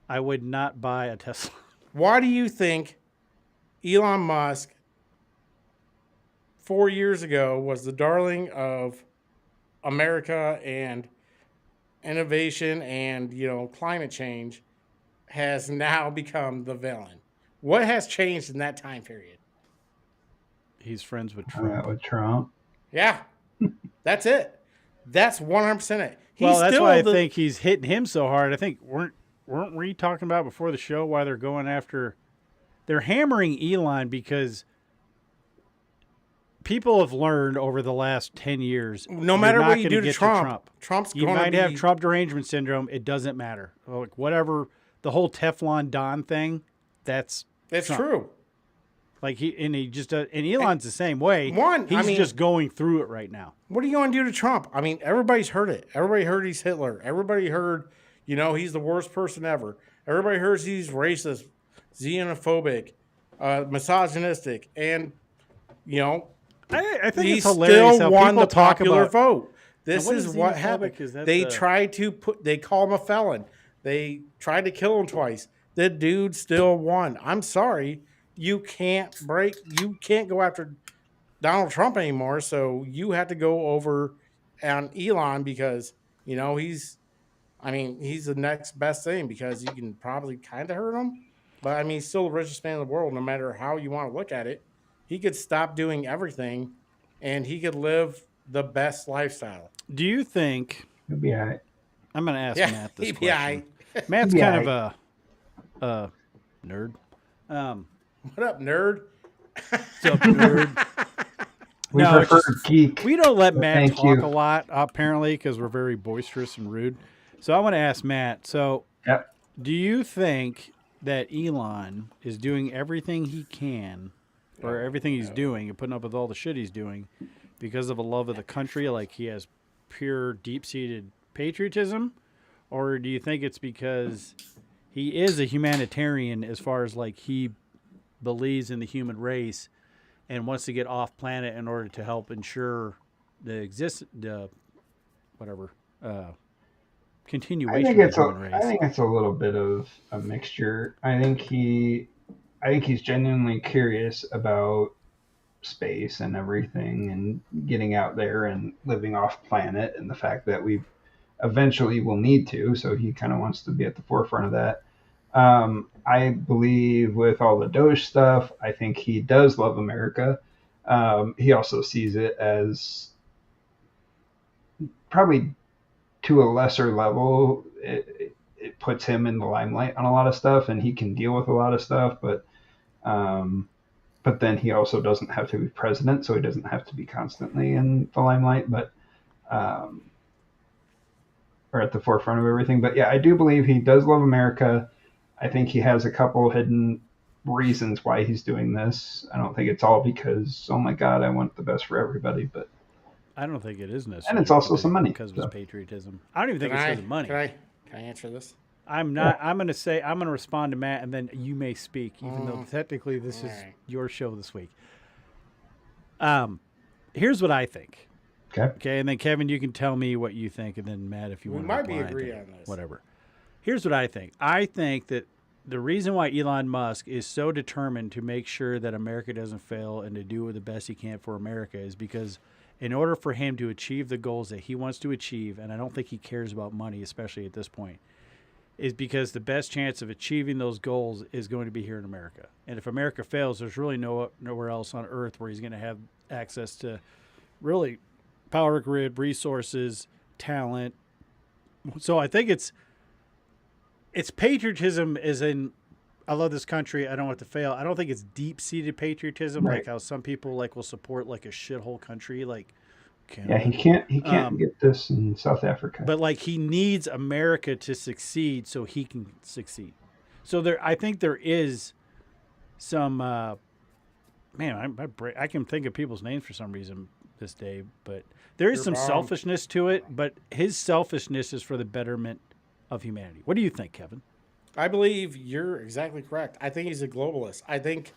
I would not buy a Tesla. Why do you think Elon Musk 4 years ago was the darling of America and innovation and, climate change, has now become the villain? What has changed in that time period? He's friends with Trump. With Trump. Yeah, that's it. That's 100% it. That's why I think he's hitting him so hard. I think weren't we talking about before the show why they're going after? They're hammering Elon because people have learned over the last 10 years. No matter what you do to Trump, Trump's going to be... You might have Trump derangement syndrome. It doesn't matter. Like whatever, the whole Teflon Don thing, it's true. Like he just does, and Elon's the same way. He's just going through it right now. What are you going to do to Trump? I mean, everybody's heard it. Everybody heard he's Hitler. Everybody heard, he's the worst person ever. Everybody heard he's racist, xenophobic, misogynistic, and I think it's hilarious still how won people the talk popular about vote. This what is is what xenophobic? happened. Is that They call him a felon. They tried to kill him twice. The dude still won. I'm sorry. You can't go after Donald Trump anymore. So you have to go over on Elon because, he's the next best thing because you can probably kind of hurt him. But I mean, he's still the richest man in the world, no matter how you want to look at it. He could stop doing everything and he could live the best lifestyle. Do you think... He'll be all right. I'm going to ask Matt this question. Right. Matt's kind of a nerd. What up, nerd? What's up, nerd? We prefer geek. We don't let Matt talk a lot, apparently, because we're very boisterous and rude. So I want to ask Matt, do you think that Elon is doing everything he can, or everything he's doing and putting up with all the shit he's doing because of a love of the country, like he has pure, deep-seated patriotism? Or do you think it's because he is a humanitarian as far as like he believes in the human race and wants to get off planet in order to help ensure the continuation of the human race? I think it's a little bit of a mixture. I think he's genuinely curious about space and everything and getting out there and living off planet and the fact that we eventually will need to. So he kind of wants to be at the forefront of that. I believe with all the Doge stuff, I think he does love America. He also sees it as probably to a lesser level. It puts him in the limelight on a lot of stuff and he can deal with a lot of stuff, but then he also doesn't have to be president, so he doesn't have to be constantly in the limelight, but or at the forefront of everything. But yeah, I do believe he does love America. I think he has a couple hidden reasons why he's doing this. I don't think it's all because, oh my God, I want the best for everybody, but I don't think it is necessary. And it's also some money. Because of his patriotism. I don't even think it's because of money. Can I answer this? I'm not. I'm going to respond to Matt, and then you may speak, even though technically this is your show this week. Here's what I think. Okay, and then Kevin, you can tell me what you think, and then Matt, if you want to. We might be agreeing on this. Whatever. Here's what I think. I think that the reason why Elon Musk is so determined to make sure that America doesn't fail and to do the best he can for America is because in order for him to achieve the goals that he wants to achieve, and I don't think he cares about money, especially at this point, is because the best chance of achieving those goals is going to be here in America. And if America fails, there's really nowhere else on earth where he's going to have access to really power grid, resources, talent. So I think it's patriotism is in I love this country. I don't want it to fail. I don't think it's deep-seated patriotism, like how some people like will support like a shithole country, like Canada. Yeah, he can't get this in South Africa. But like he needs America to succeed so he can succeed. So I think there is some. Man, I can think of people's names for some reason this day, but there is some selfishness to it. But his selfishness is for the betterment of humanity. What do you think, Kevin? I believe you're exactly correct. I think he's a globalist. I think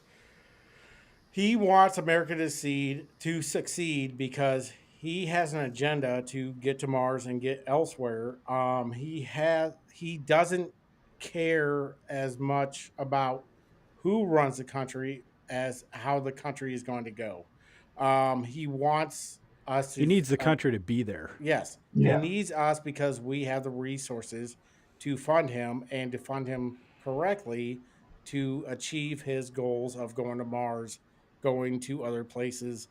he wants America to succeed because he has an agenda to get to Mars and get elsewhere. He doesn't care as much about who runs the country as how the country is going to go. He wants us to. He needs the country to be there. Yes. Yeah. He needs us because we have the resources to fund him and to fund him correctly to achieve his goals of going to Mars, going to other places.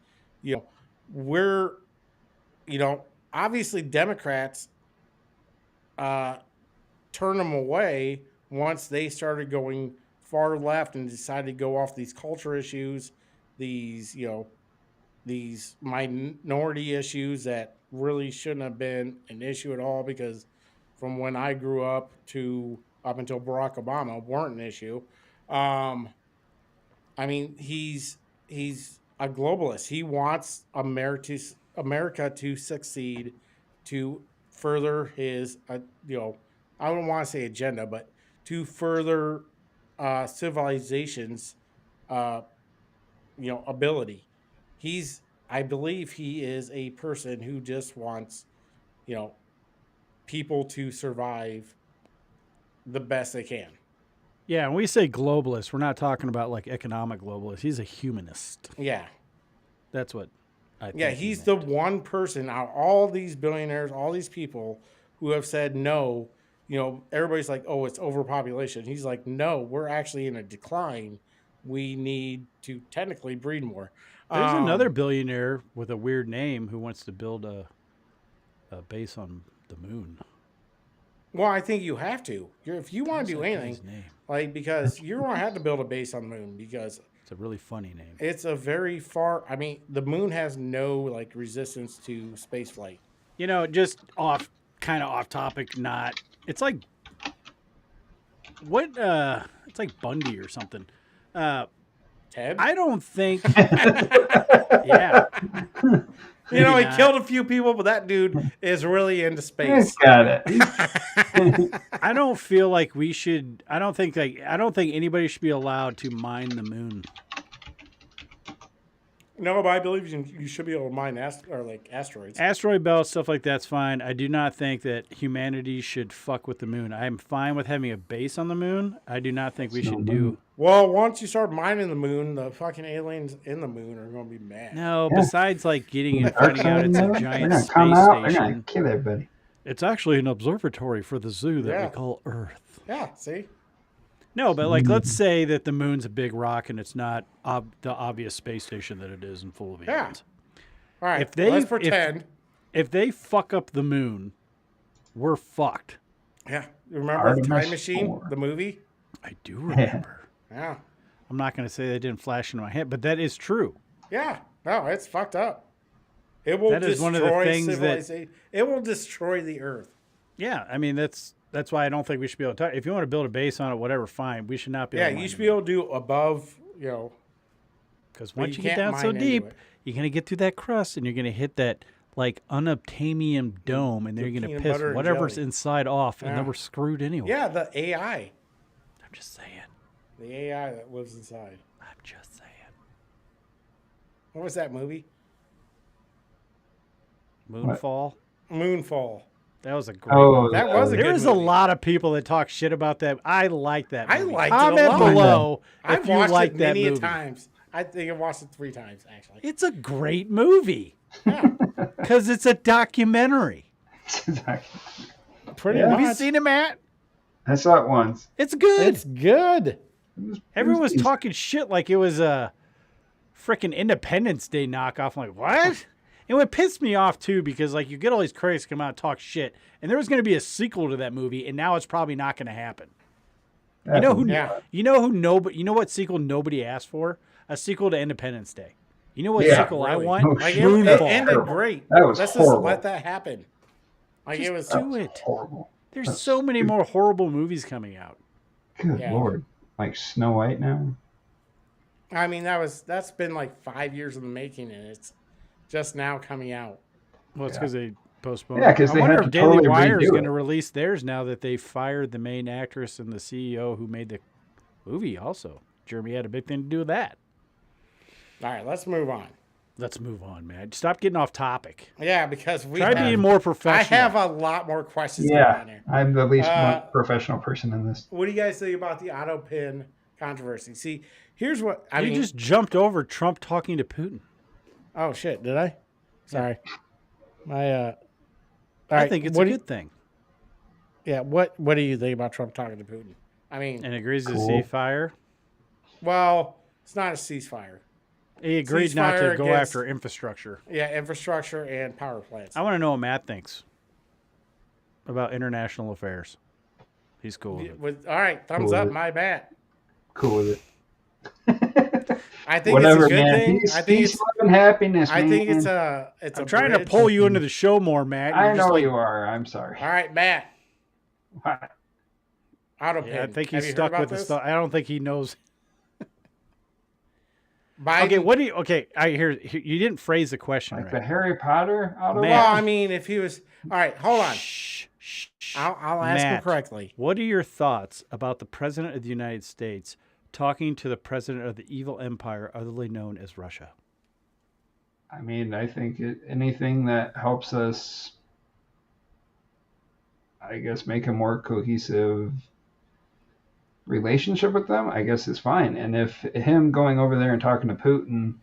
Obviously Democrats turn them away once they started going far left and decided to go off these culture issues, these minority issues that really shouldn't have been an issue at all, because from when I grew up up until Barack Obama weren't an issue. He's a globalist. He wants America to succeed, to further his, I don't want to say agenda, but to further civilization's, ability. I believe he is a person who just wants, people to survive the best they can. Yeah, when we say globalist, we're not talking about like economic globalist. He's a humanist. Yeah. That's what I think. Yeah, he's the one person out of all these billionaires, all these people who have said no. Everybody's like, oh, it's overpopulation. He's like, no, we're actually in a decline. We need to technically breed more. There's another billionaire with a weird name who wants to build a base on the moon. Well, I think you have to. If you want to do anything, because you're going to have to build a base on the moon, because it's a really funny name. It's a very far. The moon has no resistance to space flight. Just kind of off topic. Not. It's like what? It's like Bundy or something. Ted? I don't think. Yeah. He killed a few people, but that dude is really into space. He's got it. I don't feel like we should. I don't think anybody should be allowed to mine the moon. No, but I believe you should be able to mine asteroids. Asteroid belts, stuff like that's fine. I do not think that humanity should fuck with the moon. I'm fine with having a base on the moon. I do not think we should do. Well, once you start mining the moon, the fucking aliens in the moon are going to be mad. No, besides getting and finding out it's a giant space station. They're going to kill everybody. It's actually an observatory for the zoo that we call Earth. Yeah, see? No, but let's say that the moon's a big rock and it's not the obvious space station that it is and full of aliens. All right, let's pretend. If they fuck up the moon, we're fucked. Yeah. Remember the Time Machine, the movie? I do remember. Yeah. I'm not going to say that didn't flash into my head, but that is true. Yeah. No, it's fucked up. It will destroy one of the things civilization. It will destroy the Earth. Yeah, that's why I don't think we should be able to talk. If you want to build a base on it, whatever, fine. We should not be able to. Yeah, you should be able to do above, Because once you get down so deep, you're going to get through that crust and you're going to hit that unobtainium dome, and then you're going to piss whatever's inside off, and then we're screwed anyway. Yeah, the AI. I'm just saying. The AI that lives inside. I'm just saying. What was that movie? Moonfall? Moonfall. That was a great movie. That was a good There's movie. a lot of people that talk shit about that. I like that movie. I liked Comment it a lot. below I've if you watched like it that many movie. times. I think I've watched it 3 times, actually. It's a great movie. Yeah. Because it's a documentary. Pretty Have much. you seen it, Matt? I saw it once. It's good. It's good. Everyone was talking shit like it was a freaking Independence Day knockoff. I'm like, what? And what pissed me off, too, because you get all these critics come out and talk shit, and there was going to be a sequel to that movie, and now it's probably not going to happen. You know what sequel nobody asked for? A sequel to Independence Day. You know what sequel I want? Like it ended great. That was Let's horrible. just let that happen. Like just it was do it. Horrible. There's so many more horrible movies coming out. Good Lord. Like Snow White now? I mean, that's been like 5 years in the making, and it's just now coming out. Well, it's because they postponed. Yeah, because I wonder if Daily Wire is going to release theirs now that they fired the main actress and the CEO who made the movie. Also, Jeremy had a big thing to do with that. All right, let's move on. Let's move on, man. Stop getting off topic. Yeah, because try being more professional. I have a lot more questions. Yeah, I'm the least one professional person in this. What do you guys think about the auto pin controversy? See, here's what I mean. You just jumped over Trump talking to Putin. Oh shit! Did I? Sorry. I think it's a good thing. Yeah. What do you think about Trump talking to Putin? I mean, and agrees to ceasefire. Well, it's not a ceasefire. He agreed not to go after infrastructure. Yeah, infrastructure and power plants. I want to know what Matt thinks about international affairs. He's cool with it. All right, thumbs up, my Matt. Cool with it. I think it's a good thing. I think it's love and happiness. I think it's I'm trying to pull you into the show more, Matt. I know you are. I'm sorry. All right, Matt. What? Auto pin. I think he's stuck with the stuff. I don't think he knows. Biden. Okay, what do you? Okay, I hear you didn't phrase the question like right. The Harry Potter auto. Well, I mean, if he was all right, hold on. I'll ask Matt, him correctly. What are your thoughts about the president of the United States talking to the president of the evil empire, otherly known as Russia? I mean, I think anything that helps us, I guess, make a more cohesive relationship with them, I guess is fine. And if him going over there and talking to Putin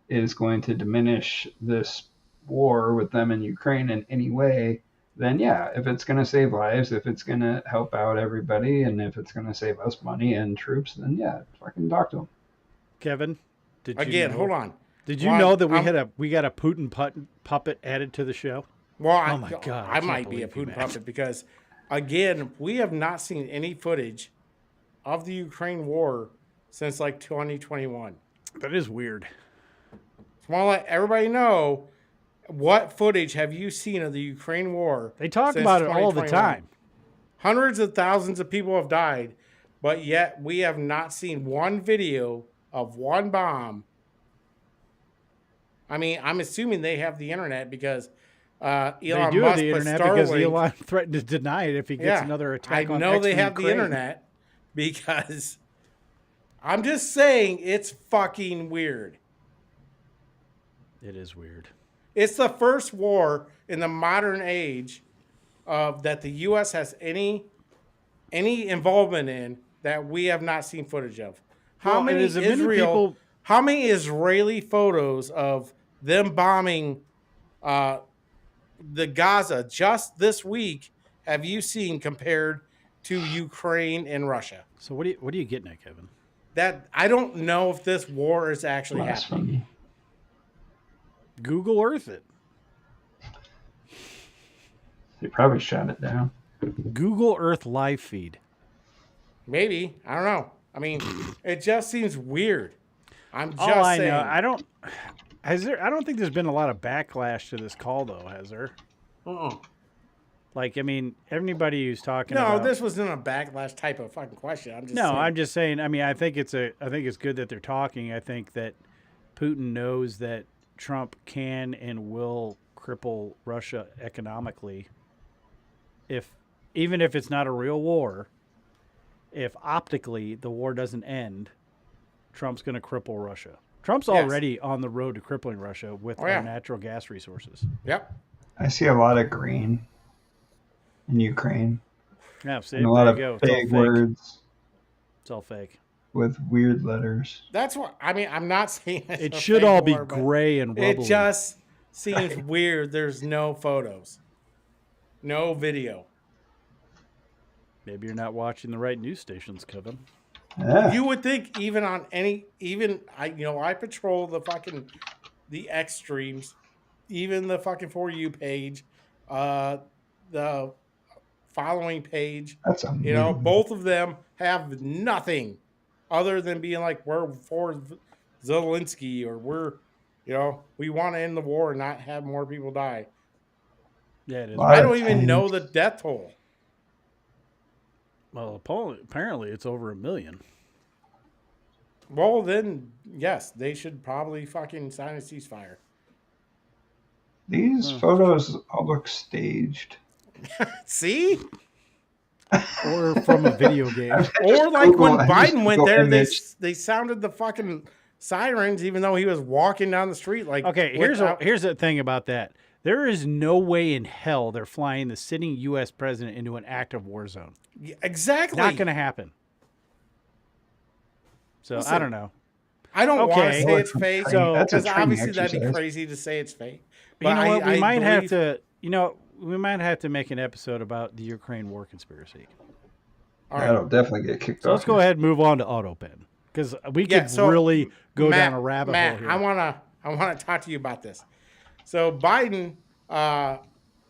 is going to diminish this war with them in Ukraine in any way, then yeah, if it's going to save lives, if it's going to help out everybody, and if it's going to save us money and troops, then yeah, fucking talk to him. Kevin, hold on. Did you know that we got a Putin puppet added to the show? Well, oh my God, I might be a Putin puppet because, again, we have not seen any footage of the Ukraine war since like 2021. That is weird. So I want to let everybody know, what footage have you seen of the Ukraine war? They talk about it all the time. Hundreds of thousands of people have died, but yet we have not seen one video of one bomb. I mean, I'm assuming they have the internet because Elon they do Musk have the internet because Elon threatened to deny it if he gets another attack on I know they have the internet because I'm just saying it's fucking weird. It is weird. It's the first war in the modern age that the U.S. has any involvement in that we have not seen footage of. How many Israeli photos of them bombing the Gaza just this week have you seen compared to Ukraine and Russia? So what are you getting at, Kevin? That I don't know if this war is actually happening. Google Earth it. They probably shut it down. Google Earth live feed. Maybe. I don't know. I mean, it just seems weird. I'm just saying. Know. I don't think there's been a lot of backlash to this call, though, has there? Like, I mean, everybody who's talking about... No, this wasn't a backlash type of fucking question. I'm just saying, I mean, I think it's good that they're talking. I think that Putin knows that Trump can and will cripple Russia economically. Even if it's not a real war, if optically the war doesn't end, Trump's going to cripple Russia. Trump's already on the road to crippling Russia with our natural gas resources. Yep. I see a lot of green in Ukraine. Yeah, see, and a lot of big words. It's all fake. With weird letters. That's what I mean. I'm not saying it should all be gray and rubbly. It just seems weird. There's no photos, no video. Maybe you're not watching the right news stations, Kevin. Yeah. You would think even on I patrol the X streams, even the fucking For You page, the following page. That's You know, both of them have nothing other than being like, we're for Zelensky, or we're, you know, we want to end the war and not have more people die. Yeah, it is. I don't even know the death toll. Well, apparently it's over 1 million. Well, then, yes, they should probably fucking sign a ceasefire. These photos all look staged. See? Or from a video game. Or like when Biden went there, they sounded the fucking sirens, even though he was walking down the street. Like, okay, here's the thing about that. There is no way in hell they're flying the sitting U.S. president into an active war zone. Yeah, exactly. Not going to happen. So, Listen, I don't know. I don't want to say it's fake, because obviously that'd be crazy to say it's fake. But you know what? We might have to, we might have to make an episode about the Ukraine war conspiracy. All right. That'll definitely get kicked off. So let's go ahead and move on to AutoPen, because we could really go down a rabbit hole here. I want to talk to you about this. So Biden,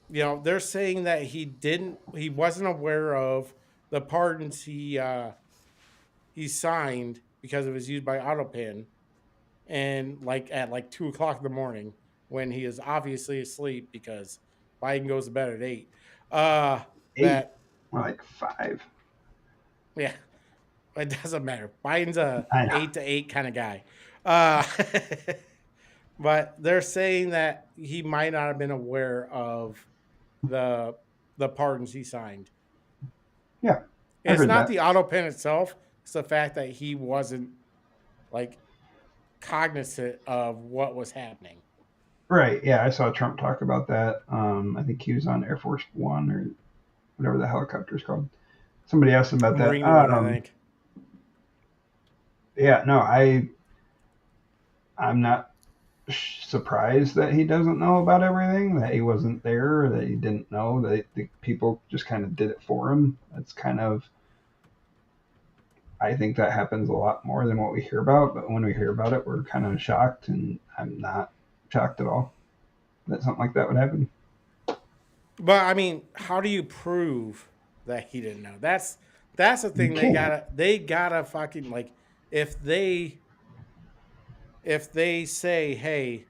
they're saying that he wasn't aware of the pardons he signed because it was used by AutoPen, and at 2:00 in the morning when he is obviously asleep because Biden goes to bed at 8. 8? More like 5. Yeah, it doesn't matter. Biden's a 8 to 8 kind of guy. But they're saying that he might not have been aware of the pardons he signed. Yeah. It's not the AutoPen itself. It's the fact that he wasn't cognizant of what was happening. Right. Yeah, I saw Trump talk about that. I think he was on Air Force One or whatever the helicopter is called. Somebody asked him about Marine that. One, I think. Yeah. No, I'm not surprised that he doesn't know about everything. That he wasn't there. That he didn't know. That the people just kind of did it for him. That's kind of. I think that happens a lot more than what we hear about, but when we hear about it, we're kind of shocked, and I'm not shocked at all that something like that would happen. But I mean, how do you prove that he didn't know? That's the thing. They gotta fucking if they say, hey,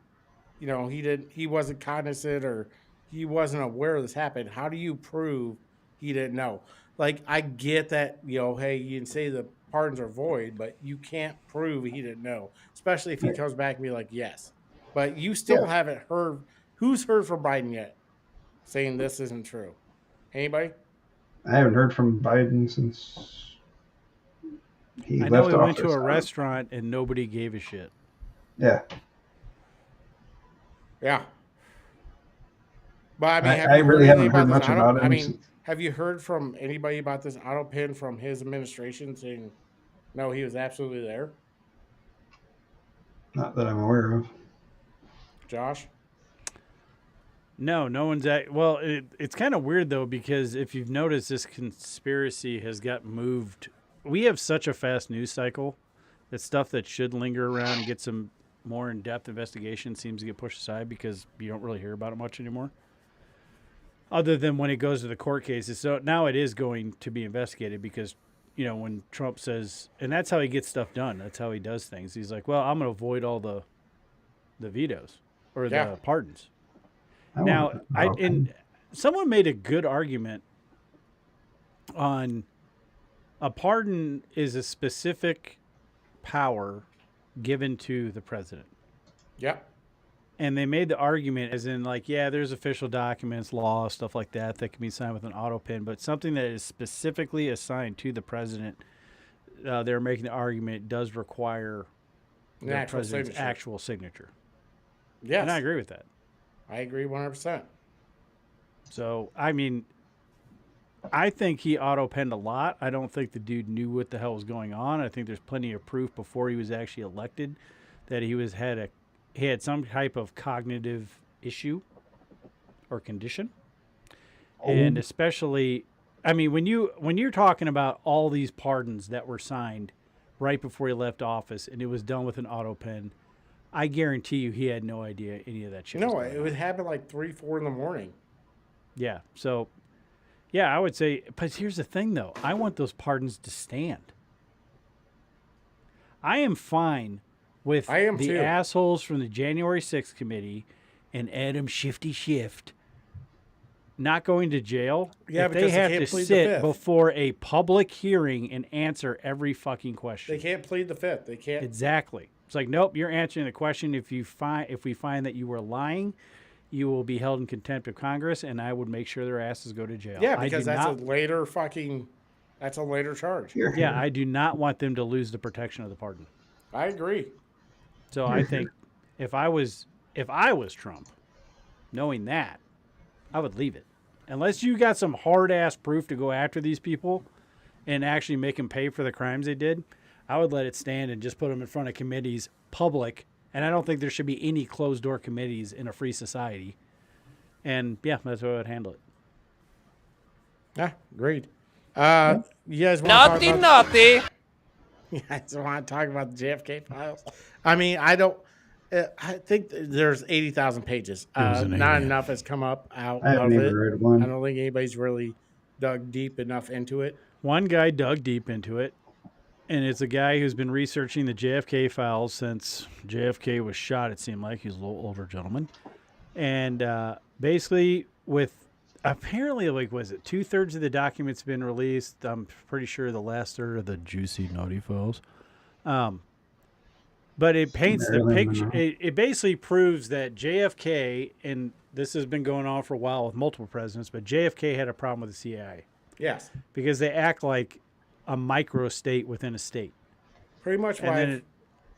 he wasn't cognizant or he wasn't aware this happened. How do you prove he didn't know? I get that, hey, you can say the pardons are void, but you can't prove he didn't know, especially if he comes back and be like, yes. But you still haven't heard. Who's heard from Biden yet saying this isn't true? Anybody? I haven't heard from Biden since he left office. I know he went to a restaurant and nobody gave a shit. Yeah. Yeah. But I mean, I really haven't heard much about it. I mean, have you heard from anybody about this AutoPen from his administration saying, no, he was absolutely there? Not that I'm aware of. Josh? No one's well, it's kind of weird though, because if you've noticed, this conspiracy has got moved. We have such a fast news cycle that stuff that should linger around and get some more in-depth investigation seems to get pushed aside because you don't really hear about it much anymore. Other than when it goes to the court cases. So now it is going to be investigated because, when Trump says, and that's how he gets stuff done. That's how he does things. He's like, well, I'm going to avoid all the vetoes or the pardons. Now, someone made a good argument on a pardon is a specific power given to the president. Yeah. And they made the argument as in there's official documents, law, stuff like that can be signed with an AutoPen, but something that is specifically assigned to the president, they're making the argument does require the president's actual signature. Yes. And I agree with that. I agree 100%. So, I mean, I think he AutoPenned a lot. I don't think the dude knew what the hell was going on. I think there's plenty of proof before he was actually elected that he had some type of cognitive issue or condition. And especially, I mean, when you're talking about all these pardons that were signed right before he left office and it was done with an AutoPen, I guarantee you he had no idea any of that shit. No, it would happen 3, 4 in the morning. Yeah. So, Yeah, I would say, but here's the thing, though. I want those pardons to stand. I am fine with the assholes from the January 6th committee and Adam Shifty Shift not going to jail. Yeah, if because they have to sit before a public hearing and answer every fucking question. They can't plead the fifth. They can't. Exactly. It's like, nope, you're answering the question. If we find that you were lying, you will be held in contempt of Congress, and I would make sure their asses go to jail. Yeah, because that's a later charge. Yeah, I do not want them to lose the protection of the pardon. I agree. So I think if I was Trump, knowing that, I would leave it. Unless you got some hard-ass proof to go after these people and actually make them pay for the crimes they did, I would let it stand and just put them in front of committees, public. And I don't think there should be any closed-door committees in a free society. And, yeah, that's how I would handle it. Yeah, agreed. You guys want to naughty. You guys want to talk about the JFK files? I mean, I think there's 80,000 pages. Not enough has come out of it. I don't think anybody's really dug deep enough into it. One guy dug deep into it, and it's a guy who's been researching the JFK files since JFK was shot, it seemed like. He's a little older gentleman. And basically with apparently, like, was it 2/3 of the documents have been released? I'm pretty sure the last third of the juicy naughty files. But it paints the picture. It basically proves that JFK, and this has been going on for a while with multiple presidents, but JFK had a problem with the CIA. Yes. Because they act like a micro state within a state. Pretty much why. And then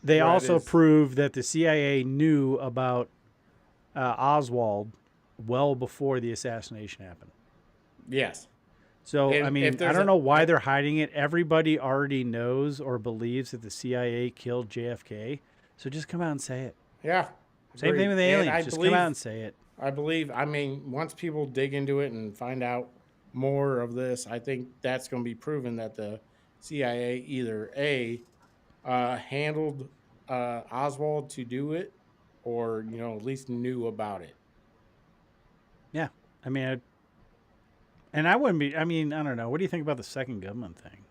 they also prove that the CIA knew about Oswald well before the assassination happened. Yes. So, I mean, I don't know why they're hiding it. Everybody already knows or believes that the CIA killed JFK. So just come out and say it. Yeah. Same thing with the aliens. Just come out and say it. I mean, once people dig into it and find out more of this, I think that's going to be proven that the CIA either handled Oswald to do it, or, at least knew about it. Yeah. I mean, I wouldn't be, I don't know. What do you think about the second gunman thing?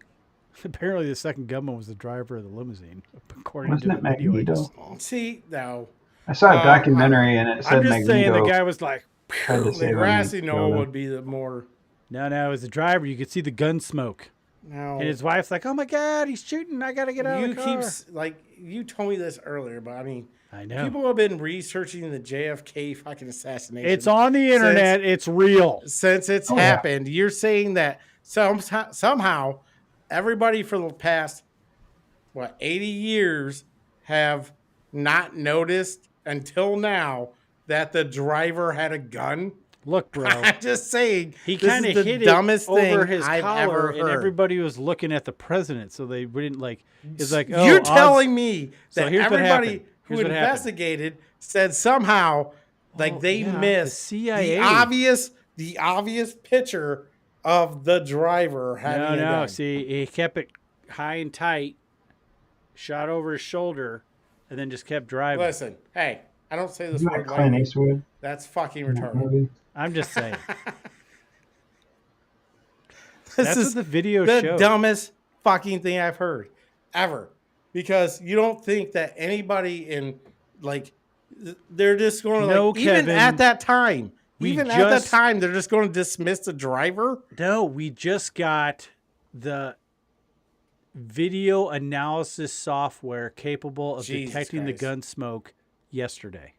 Apparently the second gunman was the driver of the limousine, according to the video. See, no. I saw a documentary and it said I'm just saying the guy was like, the grassy Noah would be the more. No, it was the driver. You could see the gun smoke. No. And his wife's like, oh my God, he's shooting. I got to get out of the car. You told me this earlier, but I know. People have been researching the JFK fucking assassination. It's on the internet. It's real. Since it's happened. You're saying that somehow everybody for the past, 80 years have not noticed until now that the driver had a gun? Look, bro. I'm just saying. He kind of hit dumbest it over thing his I've collar, ever and heard. everybody was looking at the president, so they wouldn't It's like, oh, you're telling me that everybody who investigated said somehow they missed the CIA. the obvious picture of the driver having a gun. See, he kept it high and tight, shot over his shoulder, and then just kept driving. Listen, hey, I don't say this Isn't word that Clint Eastwood? That's fucking retarded. I'm just saying. This is what the video the showed. Dumbest fucking thing I've heard ever. Because you don't think that anybody they're just going to even at that time, they're just going to dismiss the driver? No, we just got the video analysis software capable of detecting the gun smoke yesterday.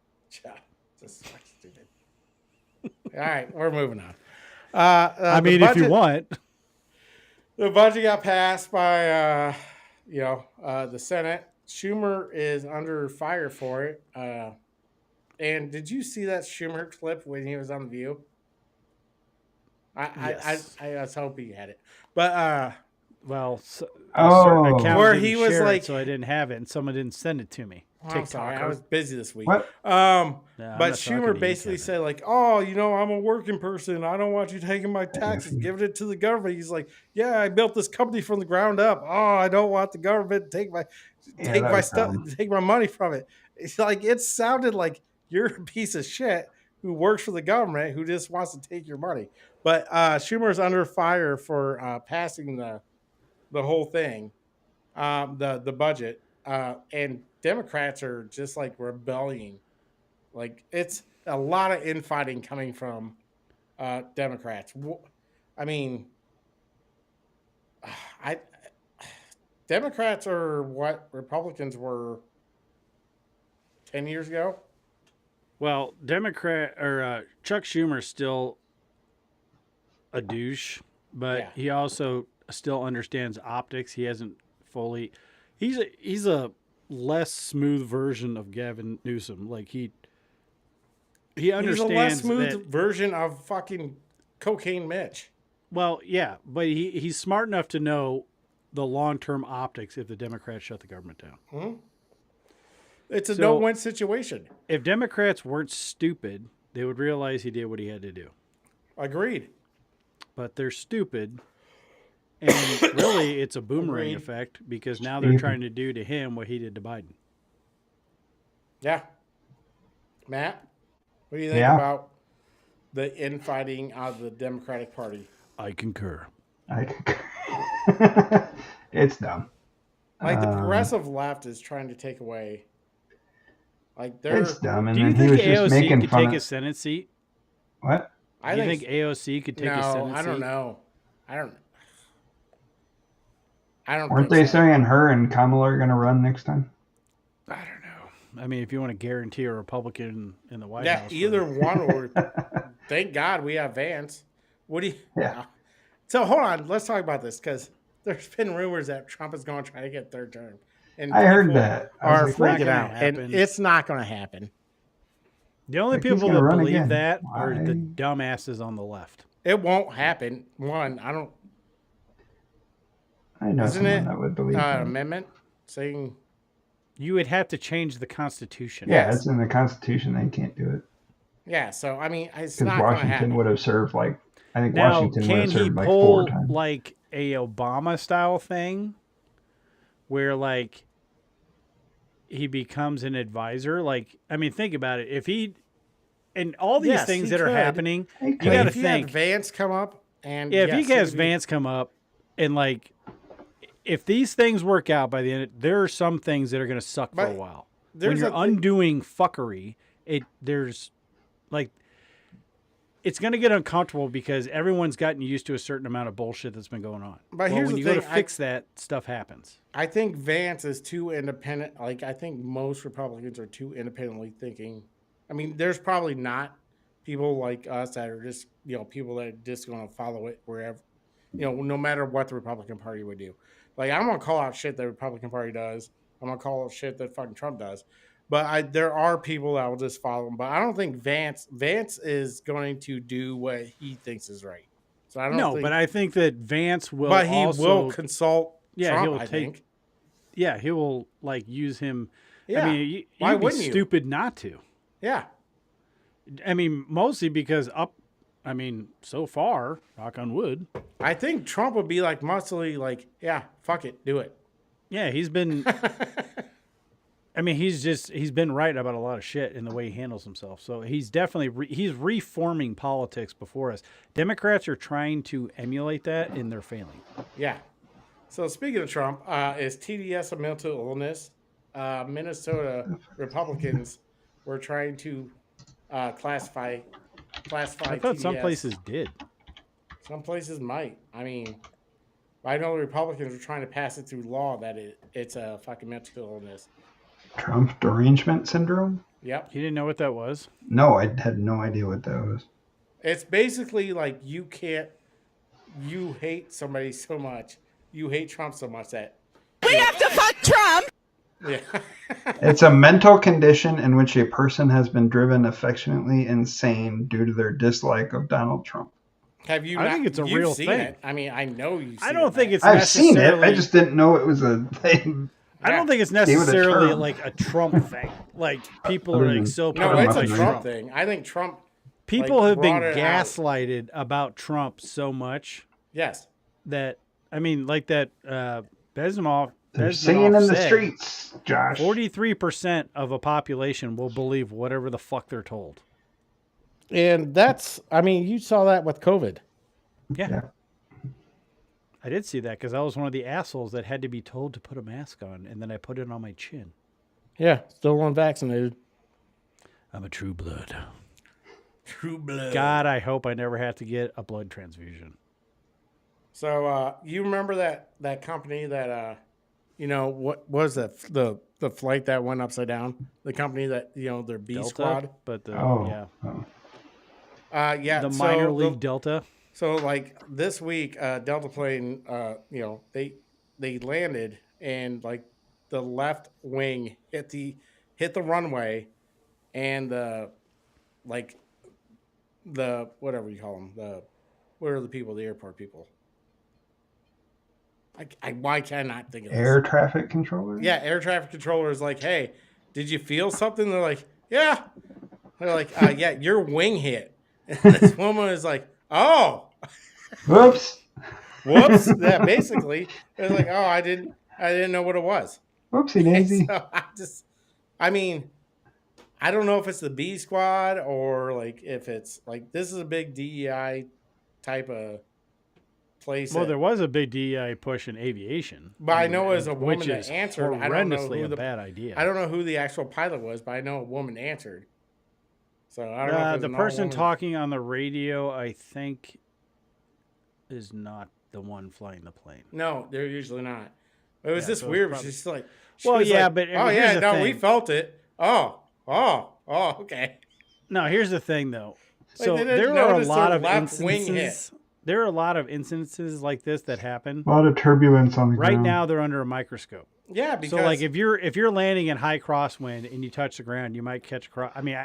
This is fucking stupid. All right, we're moving on. If you want. The budget got passed by, the Senate. Schumer is under fire for it. And did you see that Schumer clip when he was on The View? Yes. I was hoping you had it. But, a certain account where didn't he was share like, it, so I didn't have it, and someone didn't send it to me. I'm sorry, I was busy this week. What? But Schumer basically said I'm a working person. I don't want you taking my taxes, giving it to the government. He's like, yeah, I built this company from the ground up. Oh, I don't want the government to take my stuff, take my money from it. It's like, it sounded like you're a piece of shit who works for the government who just wants to take your money. But Schumer's under fire for passing the whole thing, the budget, and Democrats are just like rebelling. Like it's a lot of infighting coming from Democrats. I mean, I Democrats are what Republicans were 10 years ago. Well, Chuck Schumer's still a douche, but he also still understands optics. He hasn't fully. He's a less smooth version of Gavin Newsom. Like he understands. He's a less smooth version of fucking Cocaine Mitch. Well, yeah, but he's smart enough to know the long-term optics if the Democrats shut the government down. Mm-hmm. It's a no-win situation. If Democrats weren't stupid, they would realize he did what he had to do. Agreed. But they're stupid, and really it's a boomerang effect because now they're trying to do to him what he did to Biden. Yeah. Matt, what do you think about the infighting of the Democratic Party? I concur. It's dumb. Like the progressive left is trying to take away. Like it's dumb. And do you then think he was AOC just making could fun take of a Senate seat? What? Do you think AOC could take a Senate seat? I don't know. I don't. Weren't they saying her and Kamala are going to run next time? I don't know. I mean, if you want to guarantee a Republican in the White House, either one or. Thank God we have Vance. What do you? Yeah. So hold on, let's talk about this because there's been rumors that Trump is going to try to get third term, and I heard that. Are freaking out, and it's not going to happen. The only people that believe that are the dumbasses on the left. It won't happen. I know someone that would believe that. Amendment saying you would have to change the Constitution. Yeah, it's in the Constitution. They can't do it. Yeah, so I mean, it's not going to happen. Washington would have served I think now, Washington would have served 4 times. Can he pull like a Obama style thing, where he becomes an advisor? Like, I mean, think about it. If he and all these things that are happening, you got to think Vance come up and if he has Vance come up and if these things work out by the end, there are some things that are going to suck for a while. When you're undoing fuckery, there's it's going to get uncomfortable because everyone's gotten used to a certain amount of bullshit that's been going on. But here's when you go to fix that, stuff happens. I think Vance is too independent. I think most Republicans are too independently thinking. I mean, there's probably not people like us that are just, people that are just going to follow it wherever, no matter what the Republican Party would do. Like, I'm going to call out shit the Republican Party does. I'm going to call out shit that fucking Trump does. But there are people that will just follow him. But I don't think Vance is going to do what he thinks is right. So I don't but I think that Vance will But he will consult Trump, I think. Yeah, he will, use him. Yeah. I mean, why you'd be stupid not to. Yeah. I mean, mostly because so far, knock on wood. I think Trump would be mostly yeah, fuck it, do it. Yeah, he's been. I mean, he's been right about a lot of shit in the way he handles himself. So he's definitely he's reforming politics before us. Democrats are trying to emulate that, and they're failing. Yeah. So speaking of Trump, is TDS a mental illness? Minnesota Republicans were trying to classify. I thought TDS. Some places did. Some places might. I mean, I know the Republicans are trying to pass it through law that it's a fucking mental illness. Trump derangement syndrome? Yep. You didn't know what that was? No, I had no idea what that was. It's basically you hate somebody so much. You hate Trump so much that we have to fuck Trump. Yeah. It's a mental condition in which a person has been driven affectionately insane due to their dislike of Donald Trump. Have you? I think it's a real thing. It. I mean, I know you. I don't think it's. I've seen it. I just didn't know it was a thing. I don't think it's necessarily a Trump thing. People are so. No, it's a Trump thing. I think Trump. People have been gaslighted about Trump so much. Yes. That Bezmov. They're singing in the streets, Josh. 43% of a population will believe whatever the fuck they're told. And that's, I mean, you saw that with COVID. Yeah. I did see that because I was one of the assholes that had to be told to put a mask on, and then I put it on my chin. Yeah, still unvaccinated. I'm a true blood. True blood. God, I hope I never have to get a blood transfusion. So you remember that company that what was that the flight that went upside down? The company that their B Delta, squad. But the the minor league Delta. So like this week, Delta plane, they landed and like the left wing hit the runway, and the whatever you call them, what are the people, the airport people? Why can I not think of this? Air traffic controller? Yeah, air traffic controller is like, hey, did you feel something? They're like, yeah. They're like, yeah, your wing hit. And this woman is like, oh. Whoops. Whoops. Yeah, basically. It's like, oh, I didn't know what it was. Whoopsie daisy. So I don't know if it's the B squad or like if it's like this is a big DEI type of place. Well, there was a big DEI push in aviation. But I know as a woman that answered, horrendously a bad idea. I don't know who the actual pilot was, but I know a woman answered. So I don't know. If the person talking on the radio, I think, is not the one flying the plane. No, they're usually not. It was just weird. Probably... She's like, but we felt it. Oh, okay. No, here's the thing, though. So there are a lot of instances. There are a lot of instances like this that happen. A lot of turbulence on the ground. Right now, they're under a microscope. Yeah, because so like if you're landing in high crosswind and you touch the ground, you might catch I mean,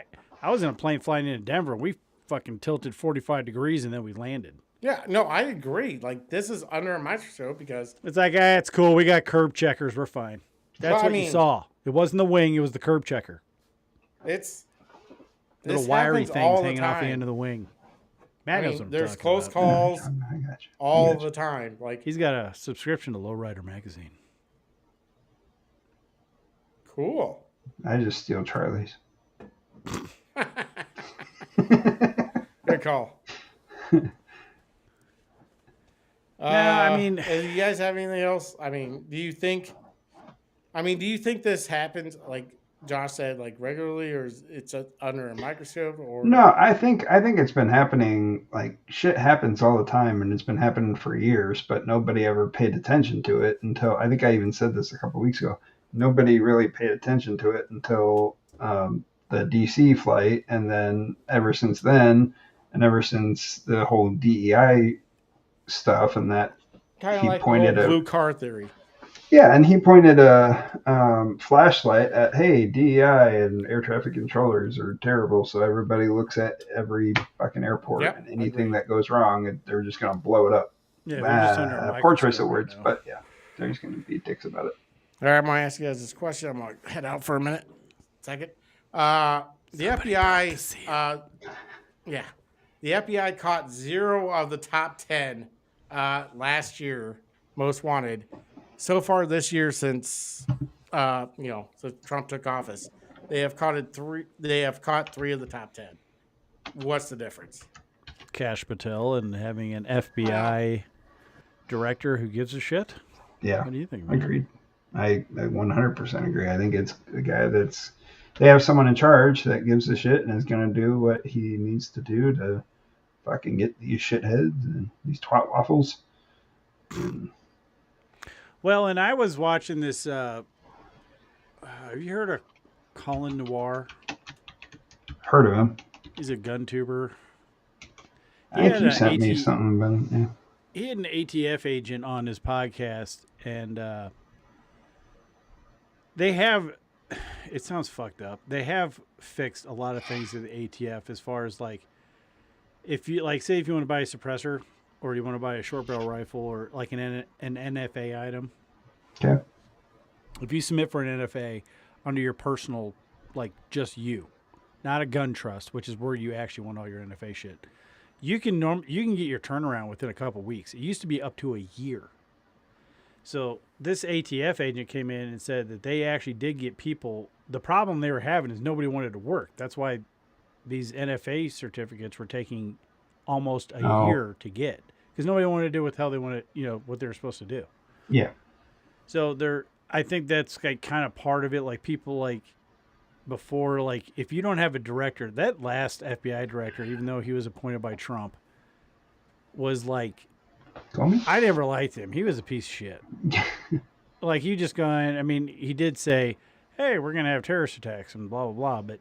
I was in a plane flying into Denver. We fucking tilted 45 degrees and then we landed. Yeah, no, I agree. Like this is under a microscope because it's like, it's cool. We got curb checkers. We're fine. That's what you saw. It wasn't the wing. It was the curb checker. It's little wiry things hanging off the end of the wing. There's close calls all the time. Like he's got a subscription to Lowrider magazine. Cool. I just steal Charlie's. Good call. I mean, do you guys have anything else? I mean, do you think this happens like Josh said, like regularly, or is it's under a microscope? Or no, I think it's been happening. Like shit happens all the time, and it's been happening for years, but nobody ever paid attention to it until I think I even said this a couple of weeks ago. Nobody really paid attention to it until the DC flight, and then ever since then, and ever since the whole DEI stuff, and that kind of like pointed the blue car theory. Yeah, and he pointed a flashlight at, hey, DEI and air traffic controllers are terrible, so everybody looks at every fucking airport, and anything that goes wrong, they're just going to blow it up. Yeah, poor choice of words, but yeah, they're just going to be dicks about it. All right, I'm going to ask you guys this question. I'm going to head out for a minute. Second. The FBI, the FBI caught 0 of the top 10 last year most wanted. So far this year, since since Trump took office, they have caught 3 of the top 10. What's the difference? Kash Patel and having an FBI director who gives a shit. Yeah, what do you think, man? Agreed. I 100% agree. I think it's a guy they have someone in charge that gives a shit and is going to do what he needs to do to fucking get these shitheads and these twat waffles. Well, and I was watching this. Have you heard of Colin Noir? Heard of him. He's a gun tuber. I think you sent me something about him. Yeah. He had an ATF agent on his podcast, and they have. It sounds fucked up. They have fixed a lot of things at the ATF as far as like, if you say if you want to buy a suppressor or you want to buy a short barrel rifle or like an NFA item. Okay. If you submit for an NFA under your personal, like just you, not a gun trust, which is where you actually want all your NFA shit, you can get your turnaround within a couple weeks. It used to be up to a year. So this ATF agent came in and said that they actually did get people. The problem they were having is nobody wanted to work. That's why these NFA certificates were taking almost a year to get because nobody wanted to do with how they wanted, what they were supposed to do. Yeah. So I think that's like kind of part of it. Like people like before, like if you don't have a director, that last FBI director, even though he was appointed by Trump, was like, I never liked him. He was a piece of shit. Like you just going, I mean, he did say, hey, we're going to have terrorist attacks and blah, blah, blah. But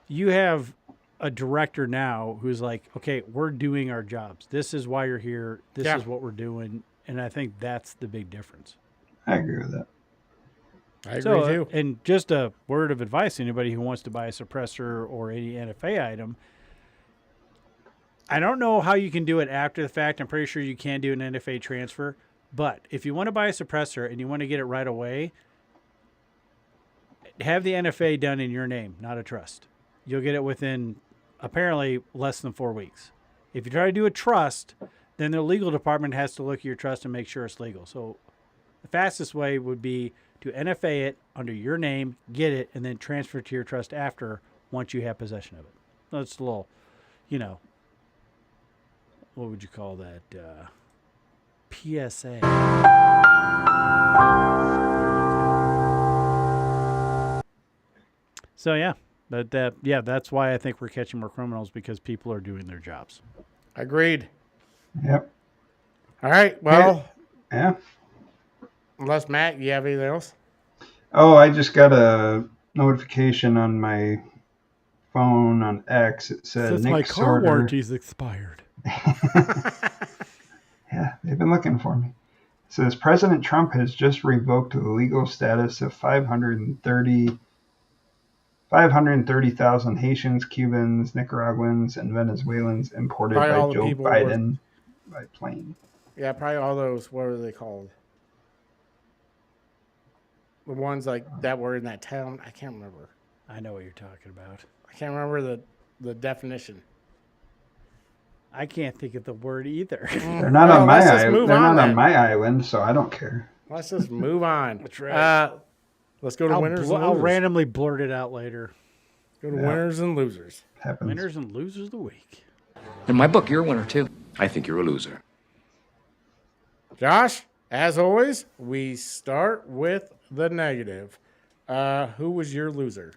you have a director now who's like, okay, we're doing our jobs. This is why you're here. This is what we're doing. And I think that's the big difference. I agree with that. I agree too. And just a word of advice, anybody who wants to buy a suppressor or any NFA item, I don't know how you can do it after the fact. I'm pretty sure you can do an NFA transfer. But if you want to buy a suppressor and you want to get it right away, have the NFA done in your name, not a trust. You'll get it within apparently less than 4 weeks. If you try to do a trust, then the legal department has to look at your trust and make sure it's legal. So the fastest way would be to NFA it under your name, get it, and then transfer it to your trust after once you have possession of it. That's a little, what would you call that? PSA. So yeah, but that's why I think we're catching more criminals because people are doing their jobs. Agreed. Yep. All right. Well. Yeah. Unless Matt, you have anything else? Oh, I just got a notification on my phone on X. It said my car warranty's expired. Yeah, they've been looking for me. It says President Trump has just revoked the legal status of 530,000 Haitians, Cubans, Nicaraguans, and Venezuelans imported by Joe Biden by plane. Yeah, probably all those. What are they called? The ones like that were in that town. I can't remember. I know what you're talking about. I can't remember the definition. I can't think of the word either. They're not on my island. They're not on my island, so I don't care. Let's just move on. That's right. Let's go to winners and losers. I'll randomly blurt it out later. Go to winners and losers. Happens. Winners and losers of the week. In my book, you're a winner too. I think you're a loser. Josh, as always, we start with the negative. Who was your loser?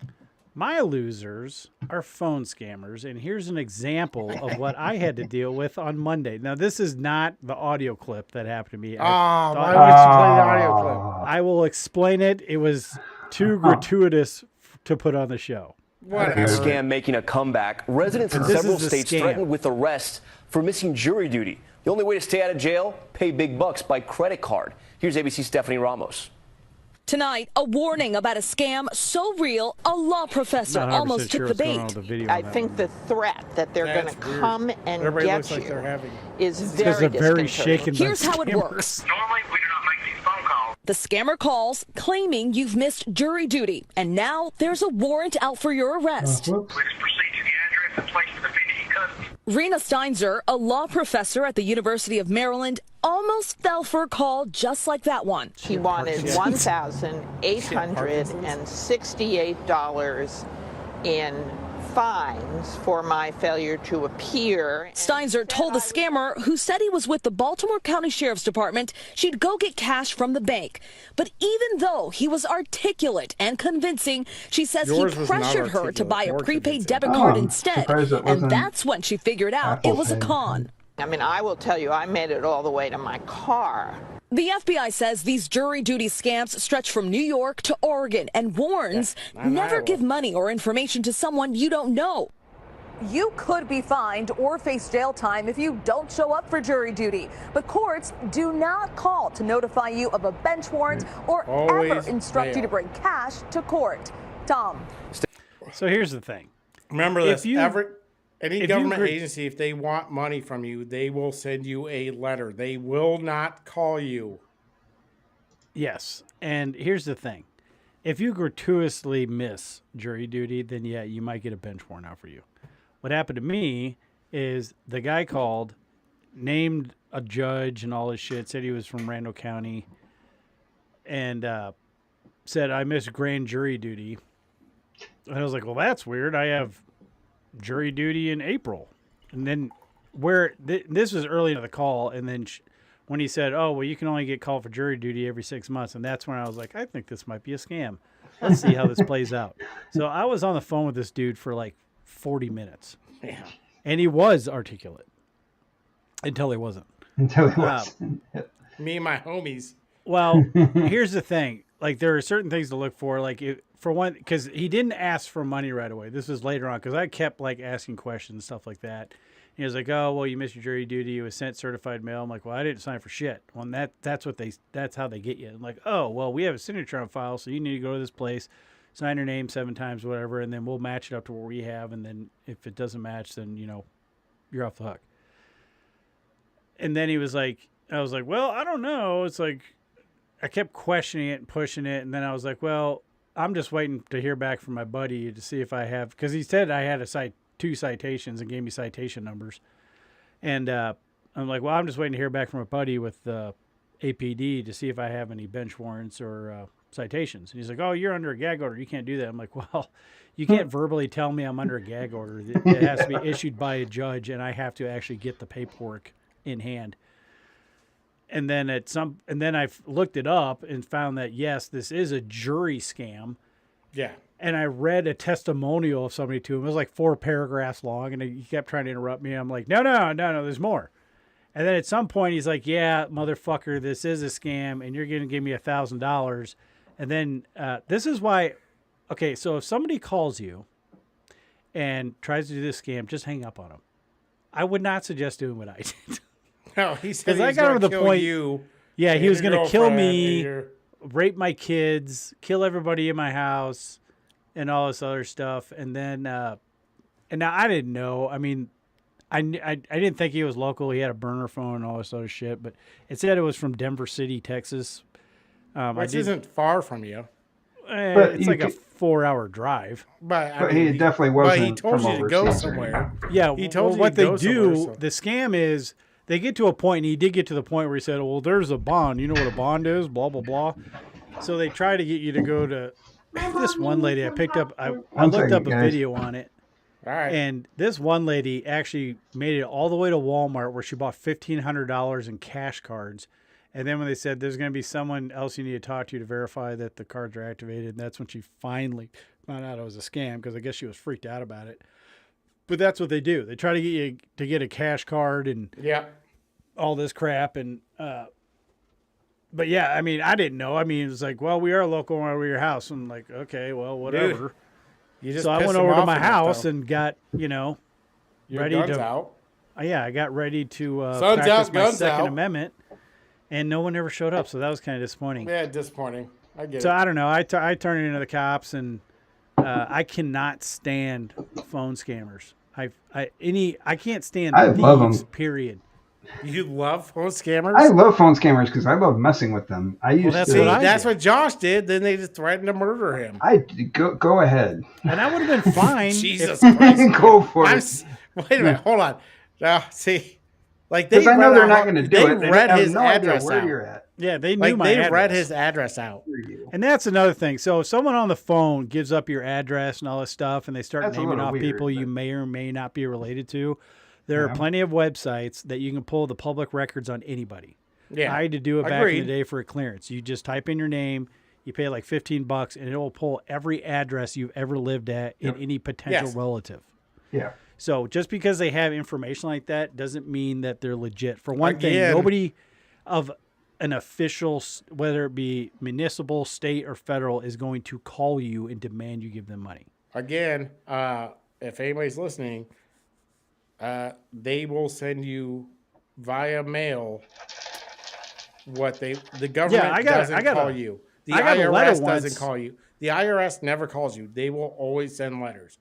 My losers are phone scammers, and here's an example of what I had to deal with on Monday. Now, this is not the audio clip that happened to me. Why would you play the audio clip? I will explain it. It was too gratuitous to put on the show. Whatever. Scam making a comeback. Residents in several states threatened with arrest for missing jury duty. The only way to stay out of jail, pay big bucks by credit card. Here's ABC's Stephanie Ramos. Tonight, a warning about a scam so real, a law professor almost took the bait. I think the threat that they're going to come and get you is very shaken. Here's how it works. Normally, we do not make these phone calls. The scammer calls, claiming you've missed jury duty, and now there's a warrant out for your arrest. Please proceed to the address and place the defendant in custody. Rena Steinzer, a law professor at the University of Maryland, almost fell for a call just like that one. He wanted $1,868 in fines for my failure to appear. Steinzer told the scammer, who said he was with the Baltimore County Sheriff's Department, she'd go get cash from the bank. But even though he was articulate and convincing, she says he pressured her to buy a prepaid debit card instead. And that's when she figured out it was a con. I mean, I will tell you, I made it all the way to my car. The FBI says these jury duty scams stretch from New York to Oregon and warns never give money or information to someone you don't know. You could be fined or face jail time if you don't show up for jury duty. But courts do not call to notify you of a bench warrant or ever instruct you to bring cash to court. Tom. So here's the thing. Remember this. Any government agency, if they want money from you, they will send you a letter. They will not call you. Yes. And here's the thing. If you gratuitously miss jury duty, then yeah, you might get a bench warrant out for you. What happened to me is the guy called, named a judge and all this shit, said he was from Randall County, and said, I missed grand jury duty. And I was like, well, that's weird. I have jury duty in April. And then this was early into the call. And then when he said, oh, well, you can only get called for jury duty every 6 months. And that's when I was like, I think this might be a scam. Let's see how this plays out. So I was on the phone with this dude for like 40 minutes. Yeah. And he was articulate until he wasn't. Until he wasn't. Me and my homies. Well, here's the thing. Like, there are certain things to look for. Like, for one, because he didn't ask for money right away. This was later on because I kept, like, asking questions and stuff like that. And he was like, oh, well, you missed your jury duty. You was sent certified mail. I'm like, well, I didn't sign for shit. Well, that's how they get you. I'm like, oh, well, we have a signature on file, so you need to go to this place, sign your name 7 times, whatever, and then we'll match it up to what we have. And then if it doesn't match, then, you're off the hook. And then he was like, I was like, well, I don't know. It's like, I kept questioning it and pushing it. And then I was like, well, I'm just waiting to hear back from my buddy to see if I have, because he said I had 2 citations and gave me citation numbers. And I'm like, well, I'm just waiting to hear back from a buddy with APD to see if I have any bench warrants or citations. And he's like, oh, you're under a gag order. You can't do that. I'm like, well, you can't verbally tell me I'm under a gag order. It has to be issued by a judge, and I have to actually get the paperwork in hand. And then I looked it up and found that, yes, this is a jury scam. Yeah. And I read a testimonial of somebody to him. It was like 4 paragraphs long, and he kept trying to interrupt me. I'm like, no, there's more. And then at some point, he's like, yeah, motherfucker, this is a scam, and you're going to give me $1,000. And then this is why, okay, so if somebody calls you and tries to do this scam, just hang up on them. I would not suggest doing what I did. No, he said he was going to kill you. Yeah, he was going to kill me, rape my kids, kill everybody in my house, and all this other stuff. And then, and now I didn't know. I mean, I didn't think he was local. He had a burner phone and all this other shit. But it said it was from Denver City, Texas. Which isn't far from you. It's like a 4-hour drive. But he definitely wasn't. But he told you to go somewhere. Yeah, he told you what to go they do. somewhere, so. The scam is they get to a point, and he did get to the point where he said, "Well, there's a bond. You know what a bond is? Blah blah blah." So they try to get you to go to this one lady. I picked up. I looked up a video on it. All right. And this one lady actually made it all the way to Walmart, where she bought $1,500 in cash cards. And then when they said there's going to be someone else you need to talk to verify that the cards are activated, and that's when she finally found out it was a scam, because I guess she was freaked out about it. But that's what they do. They try to get you to get a cash card and all this crap. And but yeah, I mean, I didn't know. I mean, it was like, well, we are local, over your house. I'm like, okay, well, whatever. Dude, so I went over to my house and got, your ready guns to. out. Yeah, I got ready to Sun's practice out, my guns Second out. Amendment. And no one ever showed up, so that was kind of disappointing. Yeah, disappointing. I get it. So I don't know. I turned it into the cops, and I cannot stand phone scammers. I can't stand I love them. Period. You love phone scammers? I love phone scammers because I love messing with them. That's what Josh did. Then they just threatened to murder him. Go ahead. And I would have been fine. Jesus Christ! Go for it. Wait a minute. Hold on. Now, see. Like they I know they're not going to do it. They read his address where out. you're at. Yeah, they knew my address. They read his address out. And that's another thing. So if someone on the phone gives up your address and all this stuff, and they start naming off people you may or may not be related to, there are plenty of websites that you can pull the public records on anybody. Yeah, I had to do it back in the day for a clearance. You just type in your name, you pay like $15, and it will pull every address you've ever lived at in any potential relative. Yeah. So just because they have information like that doesn't mean that they're legit. For one thing, nobody of an official, whether it be municipal, state, or federal, is going to call you and demand you give them money. Again, if anybody's listening, they will send you via mail what the government doesn't call you. The IRS doesn't call you. The IRS never calls you. They will always send letters.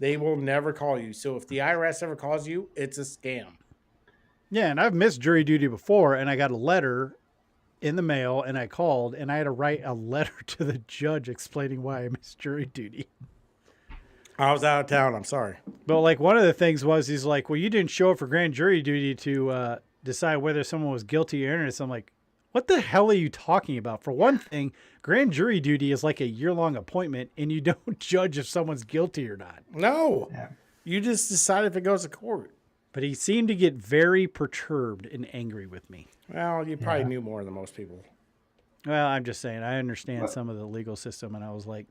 They will never call you. So if the IRS ever calls you, it's a scam. Yeah, and I've missed jury duty before, and I got a letter in the mail, and I called, and I had to write a letter to the judge explaining why I missed jury duty. I was out of town. I'm sorry. But like one of the things was, he's like, well, you didn't show up for grand jury duty to decide whether someone was guilty or innocent. I'm like, what the hell are you talking about? For one thing, grand jury duty is like a year-long appointment, and you don't judge if someone's guilty or not. No. Yeah. You just decide if it goes to court. But he seemed to get very perturbed and angry with me. Well, you probably knew more than most people. Well, I'm just saying, I understand some of the legal system, and I was like,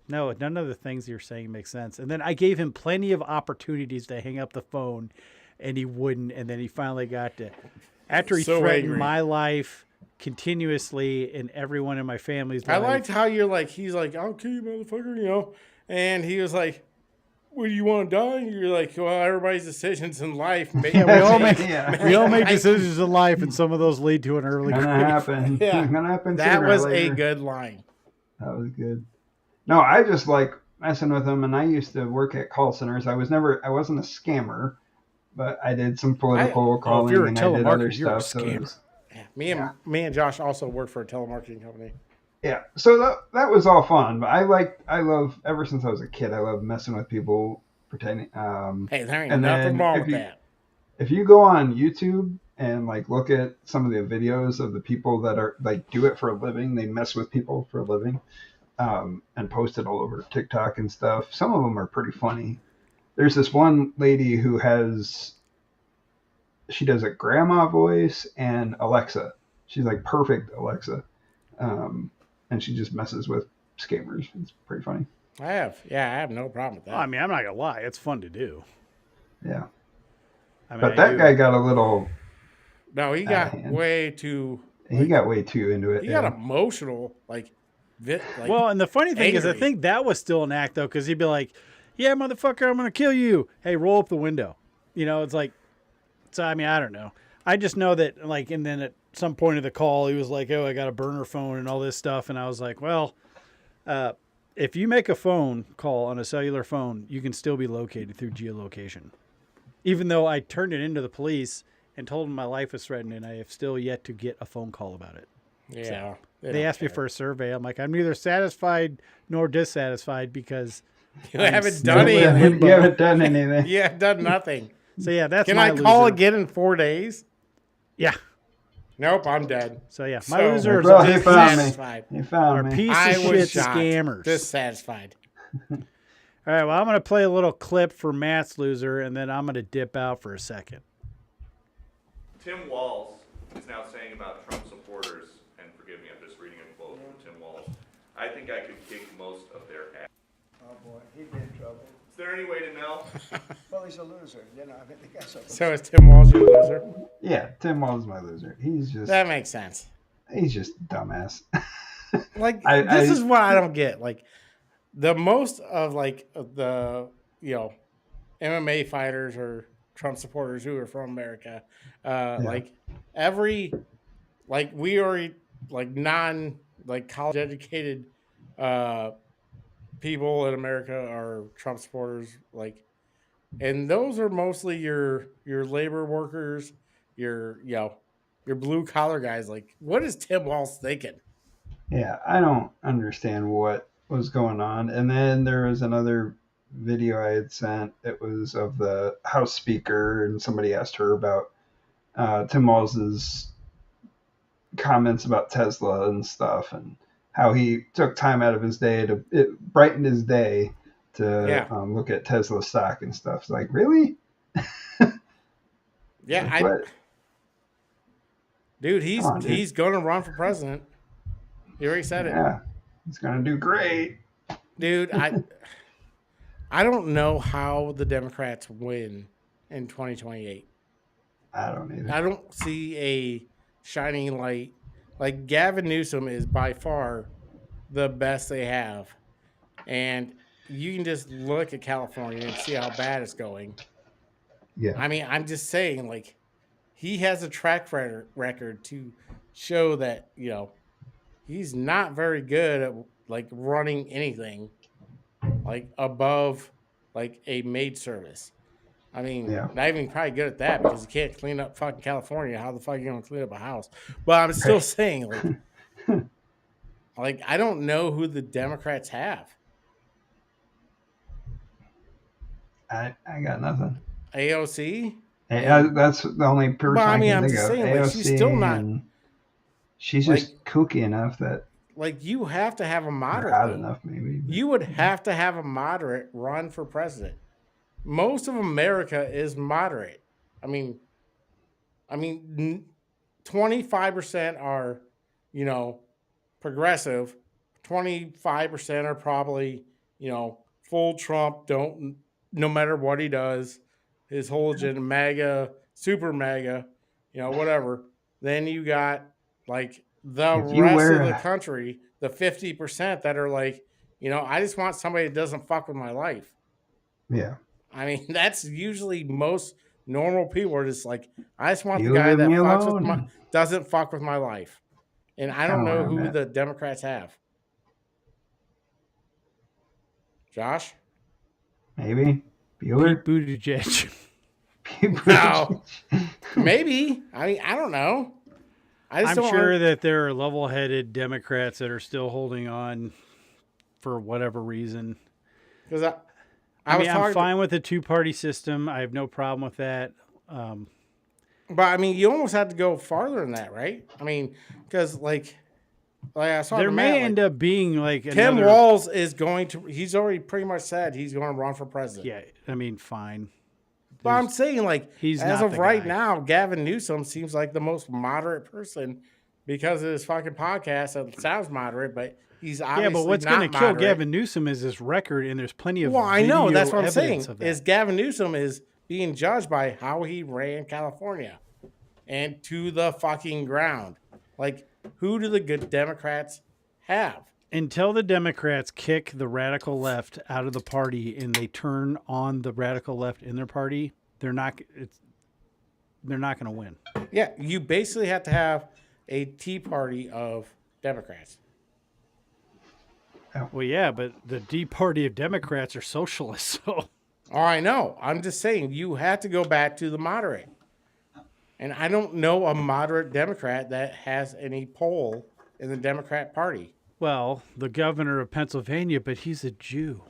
no, none of the things you're saying make sense. And then I gave him plenty of opportunities to hang up the phone, and he wouldn't. And then he finally got to, after he threatened my life continuously and everyone in my family's life. I liked how you're like, he's like, I'll kill you, motherfucker, you know? And he was like, well, do you want to die? And you're like, well, everybody's decisions in life. Yeah, we all make decisions in life, and some of those lead to an early grave. Gonna happen. Yeah. Gonna happen. That was a good line. That was good. No, I just like messing with them, and I used to work at call centers. I wasn't a scammer, but I did some political calling and I did other stuff. So me and Josh also worked for a telemarketing company. Yeah, so that was all fun. But I love ever since I was a kid. I love messing with people, pretending. Hey, there ain't nothing wrong with that. If you go on YouTube and like look at some of the videos of the people that are like do it for a living, they mess with people for a living. And post it all over TikTok and stuff. Some of them are pretty funny. There's this one lady who she does a grandma voice and Alexa. She's like perfect Alexa. And she just messes with scammers. It's pretty funny. I have no problem with that. Well, I mean, I'm not going to lie. It's fun to do. Yeah. I mean, but that guy got a little... No, he got way too... He got way too into it. He got emotional, well, and the funny thing is, I think that was still an act, though, because he'd be like, yeah, motherfucker, I'm going to kill you. Hey, roll up the window. You know, it's like, so, I mean, I don't know. I just know that, like, and then at some point of the call, he was like, oh, I got a burner phone and all this stuff. And I was like, well, if you make a phone call on a cellular phone, you can still be located through geolocation. Even though I turned it into the police and told them my life was threatened, and I have still yet to get a phone call about it. Yeah. So, they asked me for a survey. I'm like, I'm neither satisfied nor dissatisfied because you haven't done anything. You haven't done anything. You have done nothing. So yeah, that's Can my I call loser. again in 4 days? Yeah. Nope, I'm dead. So yeah, my loser is dissatisfied. He found me. Piece of shit scammers. Dissatisfied. All right, well, I'm going to play a little clip for Matt's loser, and then I'm going to dip out for a second. Tim Walz is now saying about Trump supporters, and forgive me, I'm just reading a quote from Tim Walz. I think I could kick most of their ass. Oh boy, he'd be in trouble. Is there any way to know? Well, he's a loser. You know, I mean, the guy's So is Tim Walz your loser? Yeah, Tim Walz is my loser. He's just... That makes sense. He's just dumbass. Like, this is what I don't get. Like, the most of, like, the, you know, MMA fighters or Trump supporters who are from America, like, every, like, we are, like, college educated people in America are Trump supporters, like, and those are mostly your labor workers, your blue collar guys. Like, what is Tim Walz thinking? Yeah, I don't understand what was going on. And then there was another video I had sent. It was of the House Speaker, and somebody asked her about Tim Walz's comments about Tesla and stuff, and how he took time out of his day it brightened his day to look at Tesla stock and stuff. It's like, really? Yeah, like, dude, he's going to run for president. He already said it. Yeah, he's going to do great. Dude, I don't know how the Democrats win in 2028. I don't either. I don't see a shining light. Like, Gavin Newsom is by far the best they have. And you can just look at California and see how bad it's going. Yeah. I mean, I'm just saying, like, he has a track record to show that, you know, he's not very good at, like, running anything, like, above, like, a maid service. I mean, not even probably good at that because you can't clean up fucking California. How the fuck are you going to clean up a house? But I'm still saying, like, I don't know who the Democrats have. I got nothing. AOC? That's the only person I can I'm think just of. saying, like, she's still not. She's just kooky enough that. Like, you have to have a moderate. Odd enough, maybe. You would have to have a moderate run for president. most of America is moderate. I mean, 25% are, progressive. 25% are probably, full Trump. Don't, no matter what he does, his whole agenda, MAGA, super MAGA, whatever. Then you got like the rest of the country, the 50% that are like, I just want somebody that doesn't fuck with my life. Yeah. I mean, that's usually most normal people are just like, I just want the guy that doesn't fuck with my life. And I don't know who the Democrats have. Josh? Maybe. Bueller? Pete Buttigieg. No. Maybe. I mean, I don't know. I'm sure that there are level-headed Democrats that are still holding on for whatever reason. Because I'm fine with the two-party system. I have no problem with that. But I mean, you almost have to go farther than that, right? I mean, because like I saw there may end up being like Tim Walz is going to. He's already pretty much said he's going to run for president. Yeah, I mean, fine. But I'm saying, like, he's as not of right now, Gavin Newsom seems like the most moderate person because of his fucking podcast. It sounds moderate, but he's obviously but what's going to kill Gavin Newsom is his record, and there's plenty of I know that's what I'm saying. Of is Gavin Newsom is being judged by how he ran California and to the fucking ground. Like, who do the good Democrats have? Until the Democrats kick the radical left out of the party and they turn on the radical left in their party, they're not going to win. Yeah, you basically have to have a Tea Party of Democrats. Well, yeah, but the Tea Party of Democrats are socialists. So, I know. I'm just saying you have to go back to the moderate. And I don't know a moderate Democrat that has any poll in the Democrat Party. Well, the governor of Pennsylvania, but he's a Jew.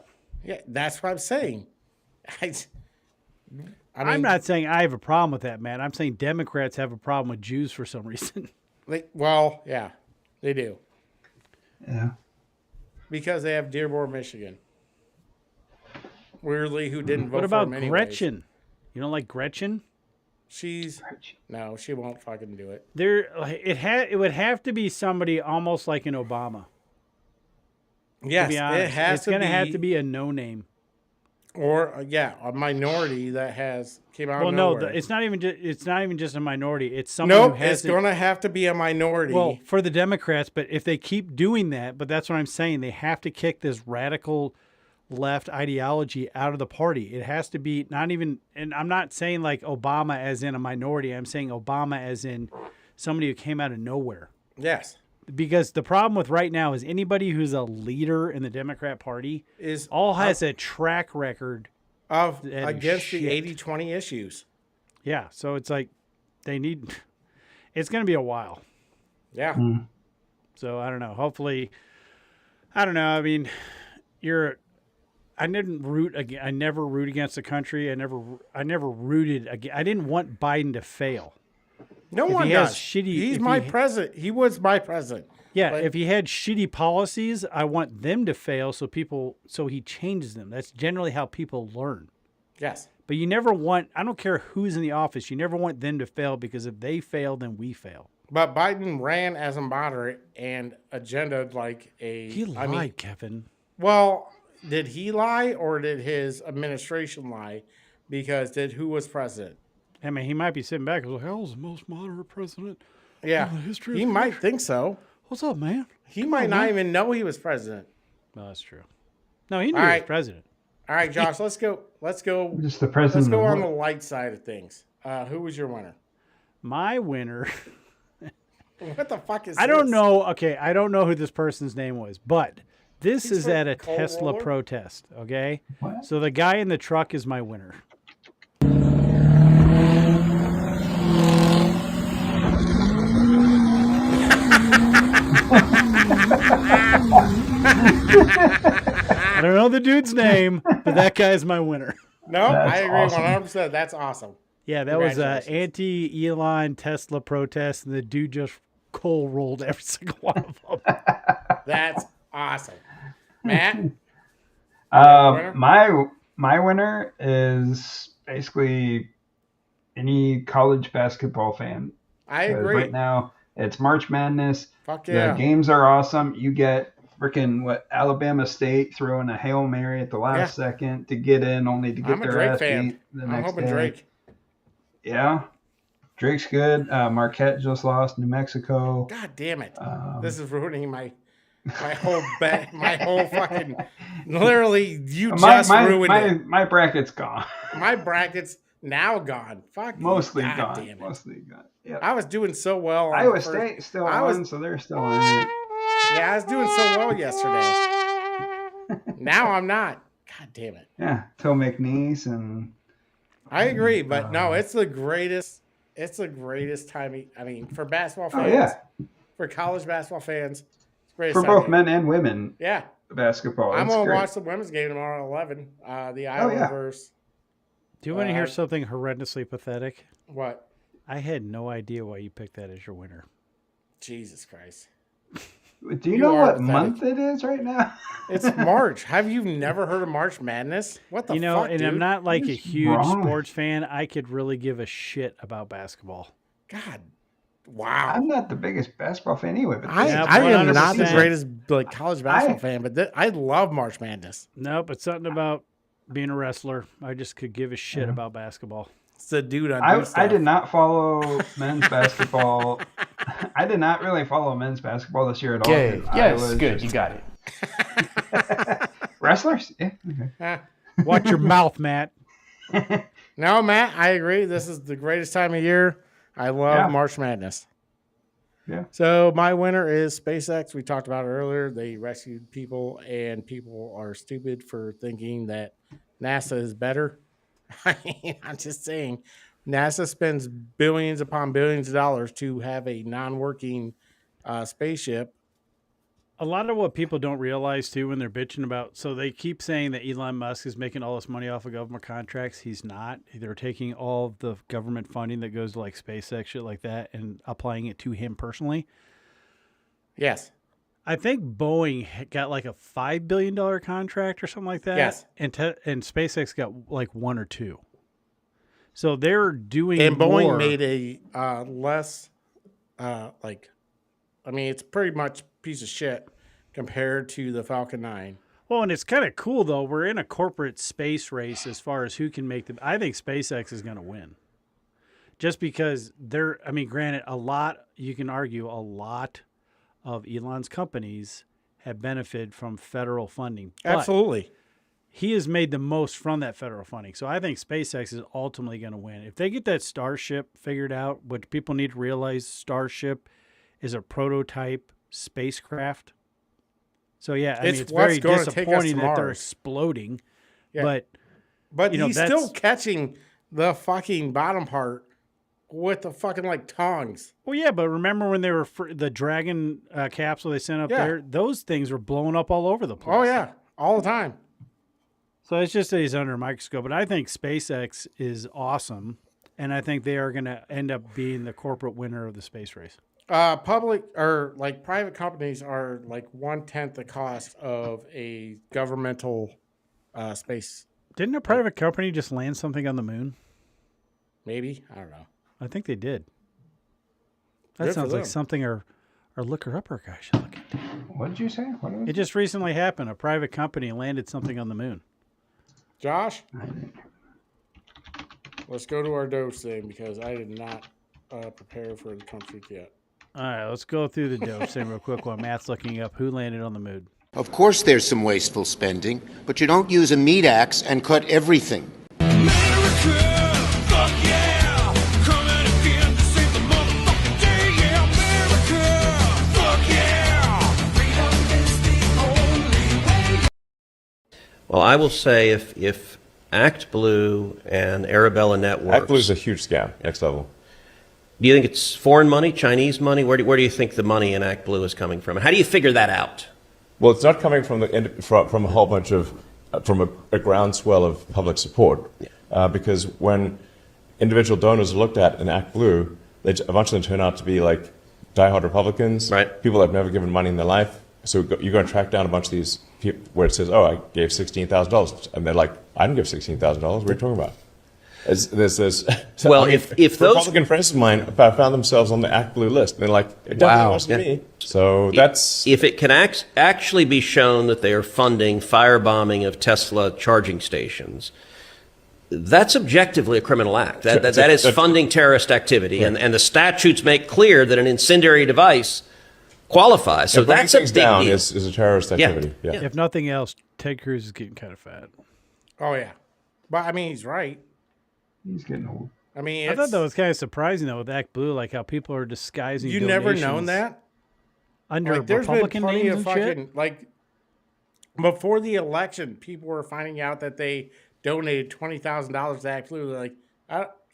Yeah, that's what I'm saying. I'm not saying I have a problem with that, man. I'm saying Democrats have a problem with Jews for some reason. Yeah, they do. Yeah. Because they have Dearborn, Michigan. Weirdly, who didn't vote for him anyways. What about Gretchen? You don't like Gretchen? No, she won't fucking do it. It would have to be somebody almost like an Obama. Yes, it's going to have to be a no name, or a minority that came out. Well, of nowhere. no, it's not even just a minority. It's somebody. It's going to have to be a minority. Well, for the Democrats, but if they keep doing that, but that's what I'm saying. They have to kick this radical left ideology out of the party. It has to be not even, and I'm not saying like Obama as in a minority. I'm saying Obama as in somebody who came out of nowhere. Yes. Because the problem with right now is anybody who's a leader in the Democrat Party has a track record of against the 80-20 issues. Yeah, so it's like it's going to be a while. Yeah. So I don't know. Hopefully, I don't know. I mean, I never root against the country. I never rooted against. I didn't want Biden to fail. No one does. He's my president. He was my president. Yeah, if he had shitty policies, I want them to fail so he changes them. That's generally how people learn. Yes. But you never want, I don't care who's in the office, you never want them to fail because if they fail, then we fail. But Biden ran as a moderate and agendaed like a... He lied, Kevin. Well, did he lie or did his administration lie? Because who was president? I mean, he might be sitting back and like, hell's the most moderate president in the history of the country. Might think so. What's up, man? He might not even know he was president. No, that's true. No, he knew he was president. All right, Josh, let's go. Just the president. Let's go on the light side of things. Who was your winner? My winner. What the fuck is I don't know. Okay, I don't know who this person's name was, but this is at a Tesla protest, okay? What? So the guy in the truck is my winner. I don't know the dude's name, but that guy's my winner. No, I agree 100%. That's awesome. Yeah, that was an anti-Elon Tesla protest, and the dude just coal rolled every single one of them. That's awesome. Matt? My My winner is basically any college basketball fan. I agree. Right now, it's March Madness. Fuck yeah. The games are awesome. You get freaking Alabama State throwing a Hail Mary at the last second to get in, only to get their ass beat the next day. Drake. Yeah. Drake's good. Marquette just lost New Mexico. God damn it. This is ruining my whole my whole fucking literally you just ruined it. My bracket's gone. My bracket's now gone. Fuck. Mostly God gone. Damn it. Mostly gone. Yep. I was doing so well. Iowa State still on, so they're still on it. Yeah, I was doing so well yesterday. Now I'm not. God damn it. Yeah, Toe McNeese and. I agree, but no, it's the greatest. It's the greatest time. I mean, for basketball fans. Oh, yeah. For college basketball fans. It's the greatest for both men and women. Yeah. Basketball. I'm going to watch the women's game tomorrow at 11. The Iowa versus. Do you want to hear something horrendously pathetic? What? I had no idea why you picked that as your winner. Jesus Christ. Do you know what pathetic. Month it is right now? It's March. Have you never heard of March Madness? What the fuck, and dude? I'm not like a huge sports fan. I could really give a shit about basketball. God. Wow. I'm not the biggest basketball fan anyway. But I am not the greatest college basketball fan, but I love March Madness. Nope, it's something about being a wrestler. I just could give a shit about basketball. It's a dude on I did not follow men's basketball. I did not really follow men's basketball this year at all. Yes, good. You got it. Wrestlers? Yeah. Okay. Watch your mouth, Matt. No, Matt, I agree. This is the greatest time of year. I love March Madness. Yeah. So my winner is SpaceX. We talked about it earlier. They rescued people, and people are stupid for thinking that NASA is better. I'm just saying, NASA spends billions upon billions of dollars to have a non-working spaceship. A lot of what people don't realize, too, when they're bitching about... So they keep saying that Elon Musk is making all this money off of government contracts. He's not. They're taking all of the government funding that goes to, like, SpaceX, shit like that, and applying it to him personally. Yes. I think Boeing got, like, a $5 billion contract or something like that. Yes. And SpaceX got, like, 1 or 2. So they're doing And Boeing more. made a less, it's pretty much piece of shit compared to the Falcon 9. Well, and it's kind of cool, though. We're in a corporate space race as far as who can make them. I think SpaceX is going to win. Just because granted, you can argue a lot of Elon's companies have benefited from federal funding. Absolutely. He has made the most from that federal funding. So I think SpaceX is ultimately going to win. If they get that Starship figured out, what people need to realize, Starship is a prototype spacecraft. So yeah, it's very disappointing that they're exploding. Yeah. But he's still catching the fucking bottom part with the fucking tongs. Well, yeah, but remember when they were the Dragon capsule they sent up there? Those things were blowing up all over the place. Oh yeah, all the time. So it's just that he's under a microscope. But I think SpaceX is awesome, and I think they are going to end up being the corporate winner of the space race. Public or private companies are 1/10 the cost of a governmental space. Didn't a private company just land something on the moon? Maybe. I don't know. I think they did. That sounds like something our looker-upper guy should look into. What did you say? It just recently happened. A private company landed something on the moon. Josh? Let's go to our dose thing because I did not prepare for the country yet. All right, let's go through the dose thing real quick while Matt's looking up who landed on the moon. Of course there's some wasteful spending, but you don't use a meat axe and cut everything. Well, I will say if Act Blue and Arabella Networks... Act Blue is a huge scam, next level. Do you think it's foreign money, Chinese money? Where do you think the money in Act Blue is coming from? And how do you figure that out? Well, it's not coming from from a whole bunch of from a groundswell of public support, because when individual donors are looked at in Act Blue, they eventually turn out to be diehard Republicans, right? People that have never given money in their life. So you're going to track down a bunch of these people where it says, "Oh, I gave $16,000," and they're like, I didn't give $16,000. What are you talking about? There's well, if those Republican friends of mine found themselves on the Act Blue list, and they're like, it definitely wasn't me. So that's if it can actually be shown that they are funding firebombing of Tesla charging stations. That's objectively a criminal act. That is funding terrorist activity, right. and the statutes make clear that an incendiary device qualifies. So that's a big down deal. Is a terrorist activity. Yeah. If nothing else, Ted Cruz is getting kind of fat. Oh yeah, but I mean he's right. He's getting old. I mean, I thought that was kind of surprising though with Act Blue, like how people are disguising. You never known that under like, there's Republican been plenty names of and fucking shit. like before the election, people were finding out that they donated $20,000 to Act Blue. They're like,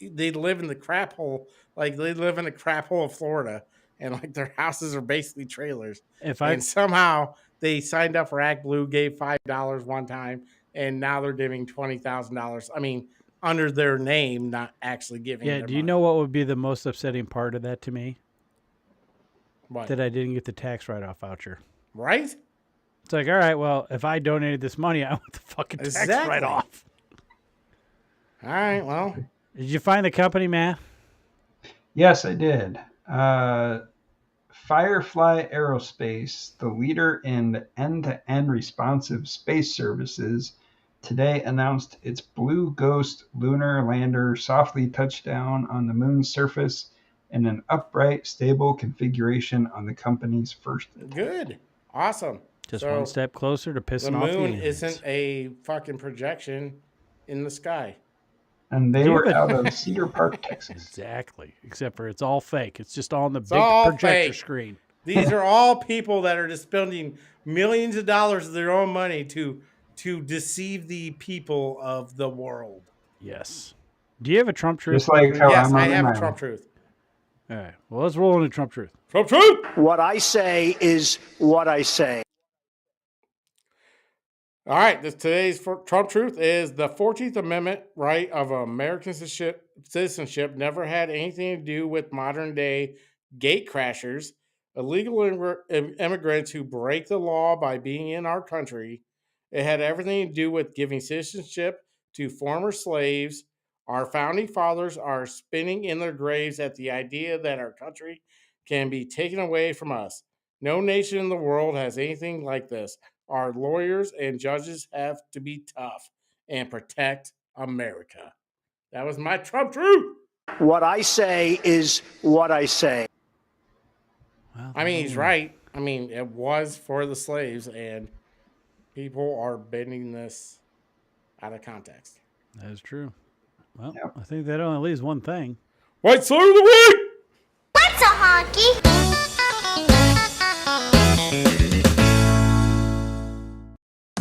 they live in the crap hole. Like they live in the crap hole of Florida, and like their houses are basically trailers. And somehow they signed up for Act Blue, gave $5 one time, and now they're giving $20,000. I mean, under their name, not actually giving. Yeah. Their Do you money. know what would be the most upsetting part of that to me? What? That I didn't get the tax write-off voucher. Right? It's like, all right, well, if I donated this money, I want the fucking tax write-off. All right, well. Did you find the company, Matt? Yes, I did. Firefly Aerospace, the leader in end-to-end responsive space services, today announced its Blue Ghost lunar lander softly touched down on the moon's surface in an upright, stable configuration on the company's first attempt. Good. Awesome. Just one step closer to pissing off the moon aliens. isn't a fucking projection in the sky. And they were out of Cedar Park, Texas. Exactly. Except for it's all fake. It's just all on the big all projector fake. screen. These are all people that are just spending millions of dollars of their own money to deceive the people of the world. Yes. Do you have a Trump truth? Just like how Yes, I'm I on have the a Trump truth. All right. Well, let's roll into Trump truth. Trump truth. What I say is what I say. All right, today's Trump truth is the 14th Amendment right of American citizenship never had anything to do with modern day gate crashers, illegal immigrants who break the law by being in our country. It had everything to do with giving citizenship to former slaves. Our founding fathers are spinning in their graves at the idea that our country can be taken away from us. No nation in the world has anything like this. Our lawyers and judges have to be tough and protect America. That was my Trump truth. What I say is what I say. Well, I mean, he's right. I mean, it was for the slaves, and people are bending this out of context. That is true. Well, I think that only leaves one thing. White slur of the week! What's a honky?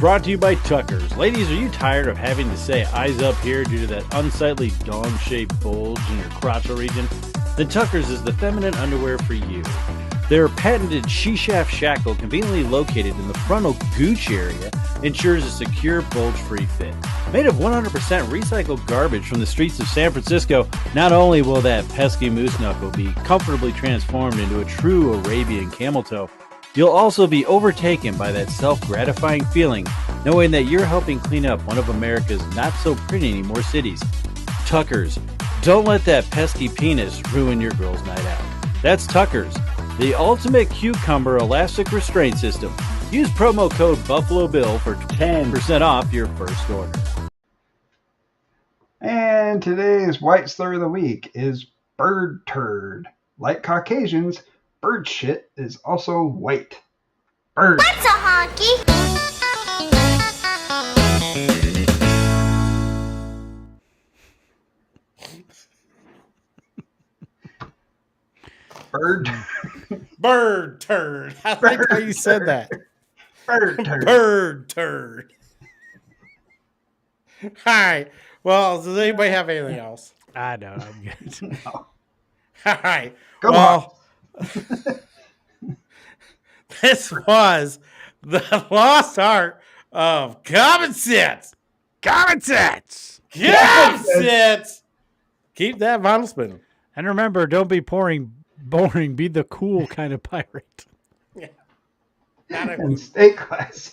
Brought to you by Tuckers. Ladies, are you tired of having to say eyes up here due to that unsightly dome-shaped bulge in your crotchal region? Then Tuckers is the feminine underwear for you. Their patented she-shaft shackle, conveniently located in the frontal gooch area, ensures a secure bulge-free fit. Made of 100% recycled garbage from the streets of San Francisco, not only will that pesky moose knuckle be comfortably transformed into a true Arabian camel toe, you'll also be overtaken by that self-gratifying feeling knowing that you're helping clean up one of America's not-so-pretty anymore cities. Tuckers. Don't let that pesky penis ruin your girl's night out. That's Tuckers, the ultimate cucumber elastic restraint system. Use promo code Buffalo Bill for 10% off your first order. And today's white slur of the week is bird turd. Like Caucasians, bird shit is also white. Bird. What's a honky? Bird. Bird turd. I like how you said that. Bird turd. Bird turd. All right. Well, does anybody have anything else? I don't. I'm good. No. All right. Go well, this was the lost art of common sense. Common sense. Common sense. Keep that vinyl spinning. And remember, don't be boring. Be the cool kind of pirate. Yeah. And stay classy.